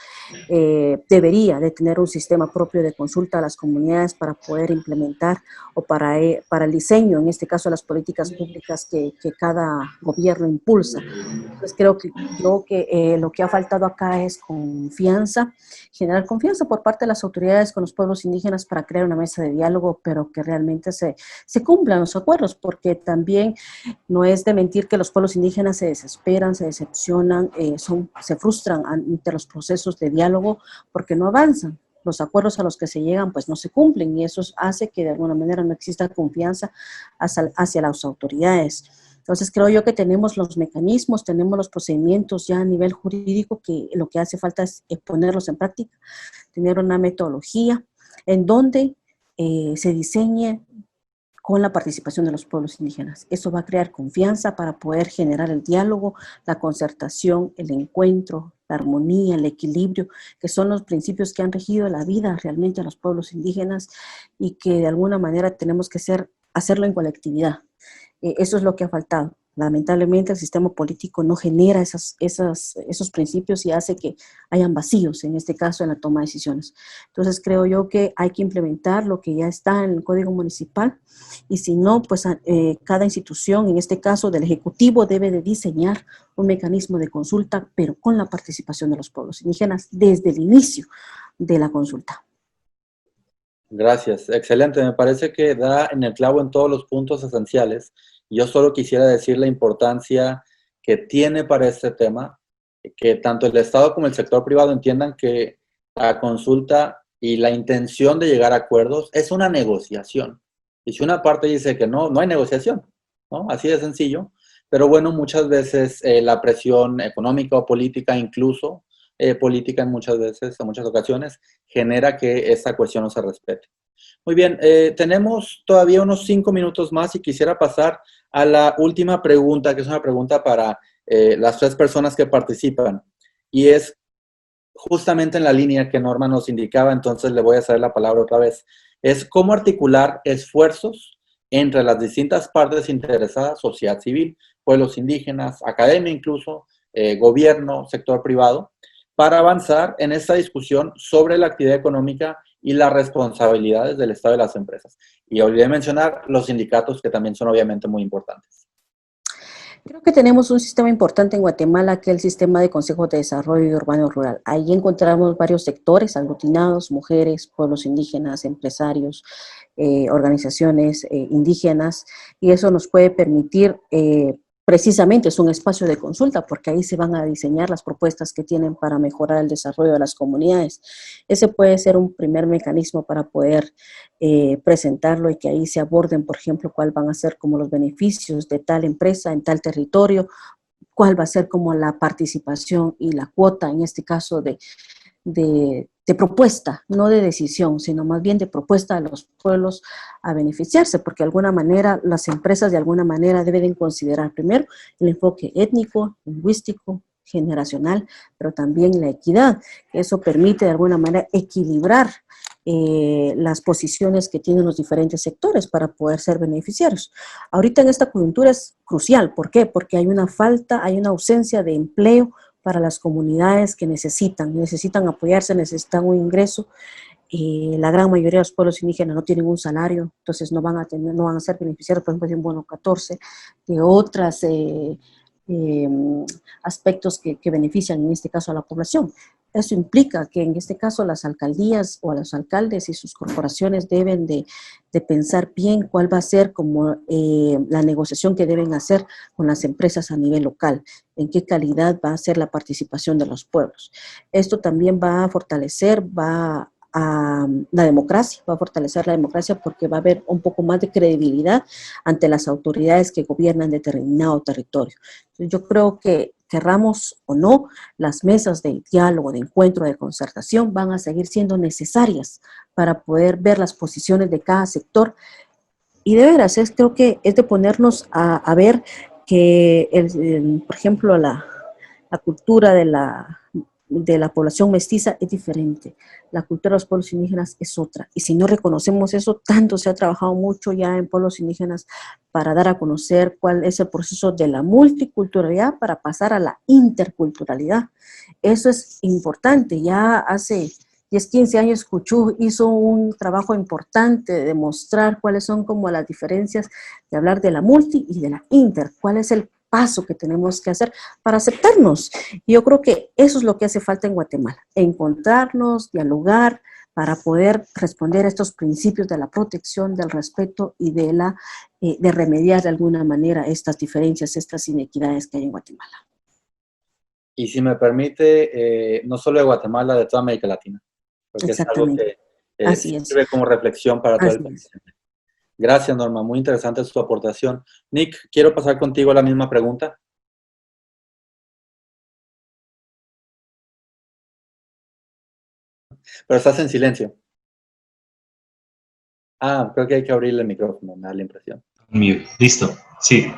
debería de tener un sistema propio de consulta a las comunidades para poder implementar o para el diseño, en este caso, las políticas públicas que cada gobierno impulsa. Entonces creo que lo que ha faltado acá es confianza, generar confianza por parte de las autoridades con los pueblos indígenas para crear una mesa de diálogo, pero que realmente se cumplan los acuerdos, porque también no es de mentir que los pueblos indígenas se desesperan, se decepcionan, se frustran ante los procesos de diálogo porque no avanzan. Los acuerdos a los que se llegan pues no se cumplen, y eso hace que de alguna manera no exista confianza hacia las autoridades. Entonces creo yo que tenemos los mecanismos, tenemos los procedimientos ya a nivel jurídico, que lo que hace falta es ponerlos en práctica, tener una metodología en donde se diseñe con la participación de los pueblos indígenas. Eso va a crear confianza para poder generar el diálogo, la concertación, el encuentro, la armonía, el equilibrio, que son los principios que han regido la vida realmente a los pueblos indígenas, y que de alguna manera tenemos que hacerlo en colectividad. Eso es lo que ha faltado. Lamentablemente el sistema político no genera esos principios y hace que hayan vacíos, en este caso en la toma de decisiones. Entonces creo yo que hay que implementar lo que ya está en el Código Municipal, y si no, pues cada institución, en este caso del Ejecutivo, debe de diseñar un mecanismo de consulta, pero con la participación de los pueblos indígenas desde el inicio de la consulta. Gracias, excelente. Me parece que da en el clavo en todos los puntos esenciales. Yo solo quisiera decir la importancia que tiene para este tema, que tanto el Estado como el sector privado entiendan que la consulta y la intención de llegar a acuerdos es una negociación. Y si una parte dice que no, no hay negociación, ¿no? Así de sencillo. Pero bueno, muchas veces la presión económica o política, incluso política en muchas ocasiones, genera que esta cuestión no se respete. Muy bien, tenemos todavía unos 5 minutos más y quisiera pasar a la última pregunta, que es una pregunta para las 3 personas que participan, y es justamente en la línea que Norma nos indicaba, entonces le voy a ceder la palabra otra vez. Es cómo articular esfuerzos entre las distintas partes interesadas, sociedad civil, pueblos indígenas, academia incluso, gobierno, sector privado, para avanzar en esta discusión sobre la actividad económica y las responsabilidades del Estado y las empresas. Y olvidé mencionar los sindicatos, que también son obviamente muy importantes. Creo que tenemos un sistema importante en Guatemala, que es el sistema de consejos de desarrollo urbano rural. Ahí encontramos varios sectores aglutinados: mujeres, pueblos indígenas, empresarios, organizaciones indígenas, y eso nos puede permitir precisamente, es un espacio de consulta, porque ahí se van a diseñar las propuestas que tienen para mejorar el desarrollo de las comunidades. Ese puede ser un primer mecanismo para poder presentarlo, y que ahí se aborden, por ejemplo, cuáles van a ser como los beneficios de tal empresa en tal territorio, cuál va a ser como la participación y la cuota, en este caso de propuesta, no de decisión, sino más bien de propuesta a los pueblos a beneficiarse, porque de alguna manera las empresas de alguna manera deben considerar primero el enfoque étnico, lingüístico, generacional, pero también la equidad. Eso permite de alguna manera equilibrar las posiciones que tienen los diferentes sectores para poder ser beneficiarios. Ahorita en esta coyuntura es crucial. ¿Por qué? Porque hay una ausencia de empleo para las comunidades que necesitan apoyarse, necesitan un ingreso. La gran mayoría de los pueblos indígenas no tienen un salario, entonces no van a ser beneficiarios, por ejemplo, de un bono 14, de otros aspectos que benefician en este caso a la población. eso implica que en este caso las alcaldías o los alcaldes y sus corporaciones deben de pensar bien cuál va a ser como la negociación que deben hacer con las empresas a nivel local, en qué calidad va a ser la participación de los pueblos. Esto también va a fortalecer, va a la democracia, va a fortalecer la democracia porque va a haber un poco más de credibilidad ante las autoridades que gobiernan determinado territorio. Entonces, yo creo que querramos o no, las mesas de diálogo, de encuentro, de concertación van a seguir siendo necesarias para poder ver las posiciones de cada sector. Y de veras, creo que es de ponernos a ver que, por ejemplo, la cultura de la población mestiza es diferente, la cultura de los pueblos indígenas es otra, y si no reconocemos eso, tanto se ha trabajado mucho ya en pueblos indígenas para dar a conocer cuál es el proceso de la multiculturalidad para pasar a la interculturalidad. Eso es importante. Ya hace 10, 15 años Cuchú hizo un trabajo importante de demostrar cuáles son como las diferencias de hablar de la multi y de la inter, cuál es el paso que tenemos que hacer para aceptarnos. Y yo creo que eso es lo que hace falta en Guatemala, encontrarnos, dialogar, para poder responder a estos principios de la protección, del respeto y de remediar de alguna manera estas diferencias, estas inequidades que hay en Guatemala. Y si me permite, no solo de Guatemala, de toda América Latina, porque es algo que sirve como reflexión para todo el país. Gracias, Norma. Muy interesante su aportación. Nick, quiero pasar contigo a la misma pregunta. Pero estás en silencio. Creo que hay que abrirle el micrófono, me da la impresión. Listo, sí.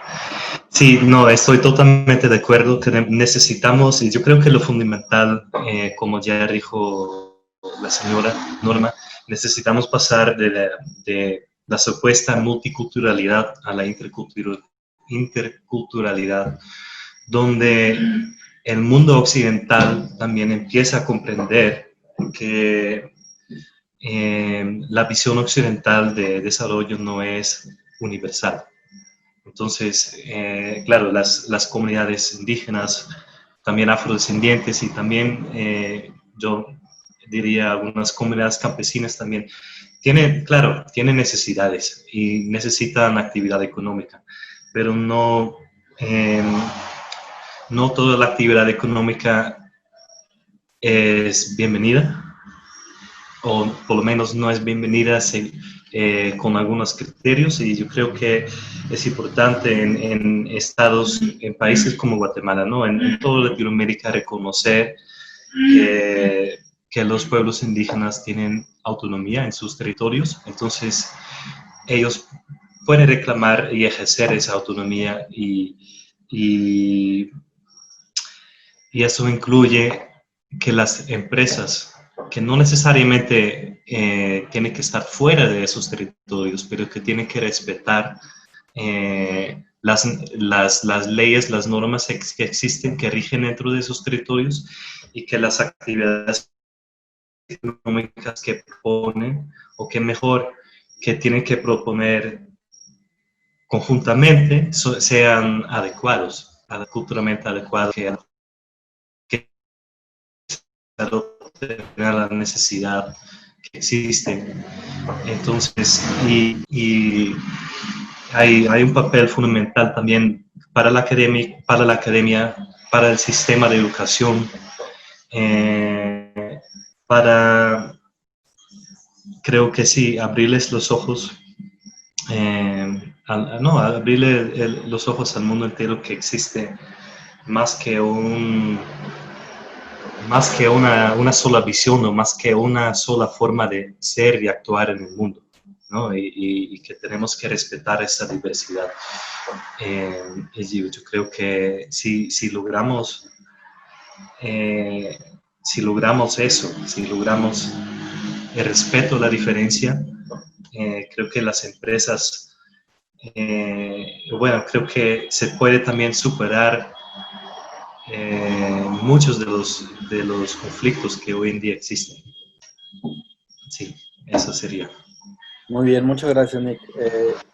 Sí, no, estoy totalmente de acuerdo que necesitamos, y yo creo que lo fundamental, como ya dijo la señora Norma, necesitamos pasar de la supuesta multiculturalidad a la interculturalidad, donde el mundo occidental también empieza a comprender que la visión occidental de desarrollo no es universal. Entonces, claro, las comunidades indígenas, también afrodescendientes y también, yo diría, algunas comunidades campesinas también, tienen necesidades y necesitan actividad económica, pero no toda la actividad económica es bienvenida, o por lo menos no es bienvenida con algunos criterios, y yo creo que es importante en estados, en países como Guatemala, ¿no? En toda Latinoamérica, reconocer que los pueblos indígenas tienen autonomía en sus territorios, entonces ellos pueden reclamar y ejercer esa autonomía, y eso incluye que las empresas, que no necesariamente tienen que estar fuera de esos territorios, pero que tienen que respetar las leyes, las normas que existen, que rigen dentro de esos territorios, y que las actividades económicas que proponen, o que mejor, que tienen que proponer conjuntamente, sean adecuados, culturalmente adecuados, que la necesidad que existe. Entonces, y hay un papel fundamental también para la academia, para el sistema de educación, creo que sí, abrirles los ojos, abrirle los ojos al mundo entero, que existe más que una sola visión, o más que una sola forma de ser y actuar en el mundo, ¿no? Y que tenemos que respetar esa diversidad. Yo creo que si logramos eso, si logramos el respeto a la diferencia, creo que las empresas, creo que se puede también superar muchos de los conflictos que hoy en día existen. Sí, eso sería. Muy bien, muchas gracias, Nick.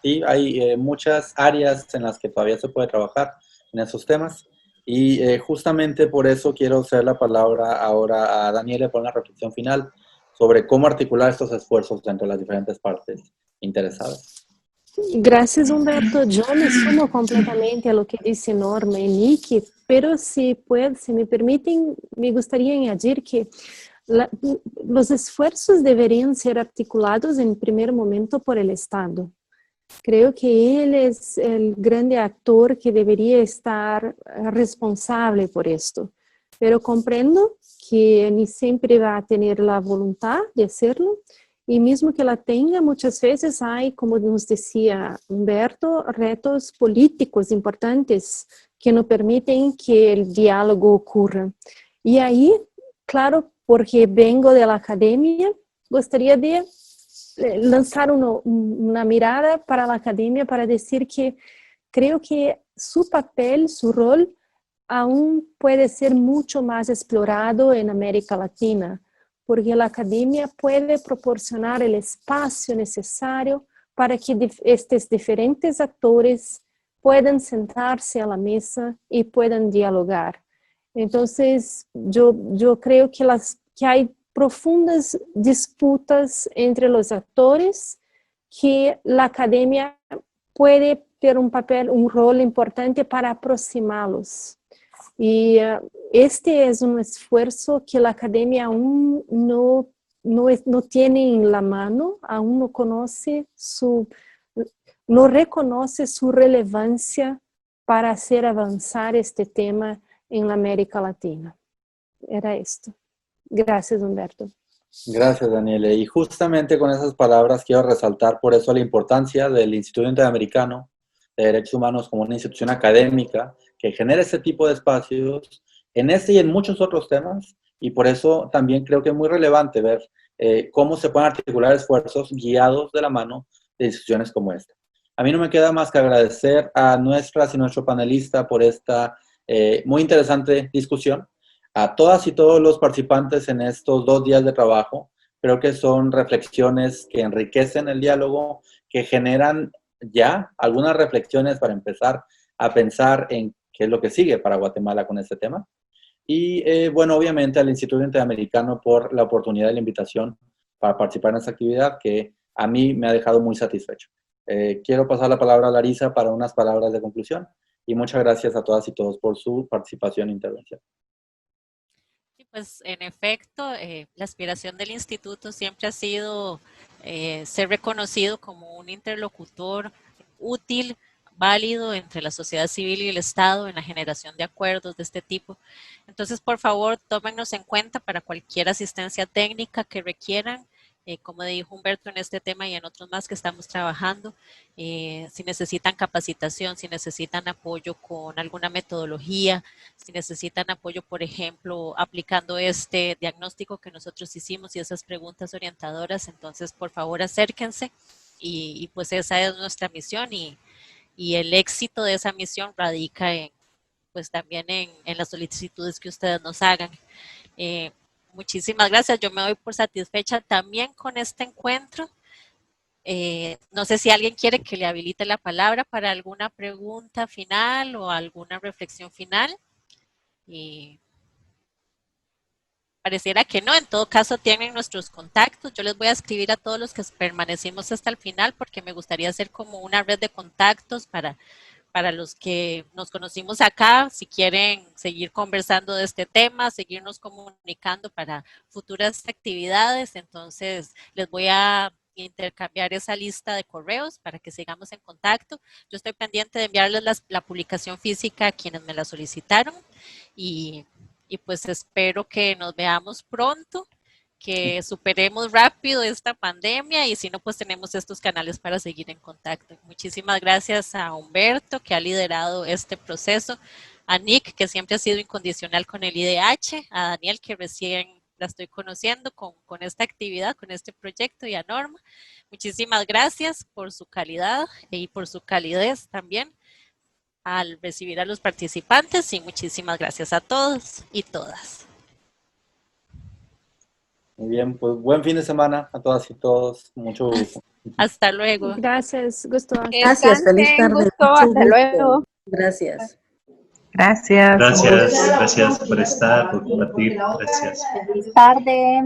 Sí, hay muchas áreas en las que todavía se puede trabajar en esos temas. Y justamente por eso quiero hacer la palabra ahora a Daniela para una reflexión final sobre cómo articular estos esfuerzos entre las diferentes partes interesadas. Gracias, Humberto. Yo me sumo completamente a lo que dice Norma y Nicky, pero si me permiten, me gustaría añadir que los esfuerzos deberían ser articulados en primer momento por el Estado. Creo que él es el grande actor que debería estar responsable por esto, pero comprendo que ni siempre va a tener la voluntad de hacerlo, y mismo que la tenga, muchas veces hay, como nos decía Humberto, retos políticos importantes que no permiten que el diálogo ocurra. Y ahí, claro, porque vengo de la academia, gustaría de lanzar una mirada para la academia para decir que creo que su papel, su rol, aún puede ser mucho más explorado en América Latina, porque la academia puede proporcionar el espacio necesario para que estos diferentes actores puedan sentarse a la mesa y puedan dialogar. Entonces, yo creo que hay profundas disputas entre los actores que la academia puede tener un rol importante para aproximarlos. Y este es un esfuerzo que la academia aún no tiene en la mano, aún no reconoce su relevancia para hacer avanzar este tema en la América Latina. Era esto. Gracias, Humberto. Gracias, Daniela. Y justamente con esas palabras quiero resaltar por eso la importancia del Instituto Interamericano de Derechos Humanos como una institución académica que genera este tipo de espacios en este y en muchos otros temas, y por eso también creo que es muy relevante ver cómo se pueden articular esfuerzos guiados de la mano de instituciones como esta. A mí no me queda más que agradecer a nuestras y nuestro panelista por esta muy interesante discusión. A todas y todos los participantes en estos 2 días de trabajo, creo que son reflexiones que enriquecen el diálogo, que generan ya algunas reflexiones para empezar a pensar en qué es lo que sigue para Guatemala con este tema. Y bueno, obviamente al Instituto Interamericano por la oportunidad y la invitación para participar en esta actividad que a mí me ha dejado muy satisfecho. Quiero pasar la palabra a Larisa para unas palabras de conclusión, y muchas gracias a todas y todos por su participación e intervención. Pues en efecto, la aspiración del instituto siempre ha sido ser reconocido como un interlocutor útil, válido entre la sociedad civil y el Estado en la generación de acuerdos de este tipo. Entonces, por favor, tómennos en cuenta para cualquier asistencia técnica que requieran. Como dijo Humberto, en este tema y en otros más que estamos trabajando, si necesitan capacitación, si necesitan apoyo con alguna metodología, si necesitan apoyo, por ejemplo, aplicando este diagnóstico que nosotros hicimos y esas preguntas orientadoras, entonces por favor acérquense, y pues esa es nuestra misión, y el éxito de esa misión radica pues también en las solicitudes que ustedes nos hagan. Muchísimas gracias, yo me doy por satisfecha también con este encuentro. No sé si alguien quiere que le habilite la palabra para alguna pregunta final o alguna reflexión final. Y pareciera que no, en todo caso tienen nuestros contactos. Yo les voy a escribir a todos los que permanecimos hasta el final porque me gustaría hacer como una red de contactos para los que nos conocimos acá, si quieren seguir conversando de este tema, seguirnos comunicando para futuras actividades. Entonces les voy a intercambiar esa lista de correos para que sigamos en contacto. Yo estoy pendiente de enviarles la publicación física a quienes me la solicitaron, y pues espero que nos veamos pronto, que superemos rápido esta pandemia, y si no, pues tenemos estos canales para seguir en contacto. Muchísimas gracias a Humberto, que ha liderado este proceso, a Nick, que siempre ha sido incondicional con el IDH, a Daniel, que recién la estoy conociendo con esta actividad, con este proyecto, y a Norma. Muchísimas gracias por su calidad y por su calidez también al recibir a los participantes, y muchísimas gracias a todos y todas. Muy bien, pues buen fin de semana a todas y todos. Mucho gusto. Hasta luego. Gracias, gusto. Gracias, feliz tarde. Gusto, hasta luego. Gracias. Gracias. Gracias por estar, por compartir. Gracias. Feliz tarde.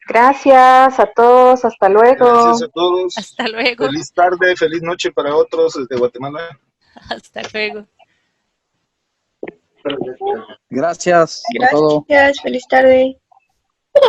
Gracias a todos, hasta luego. Gracias a todos. Hasta luego. Feliz tarde, feliz noche para otros desde Guatemala. Hasta luego. Gracias por todo. Gracias, feliz tarde.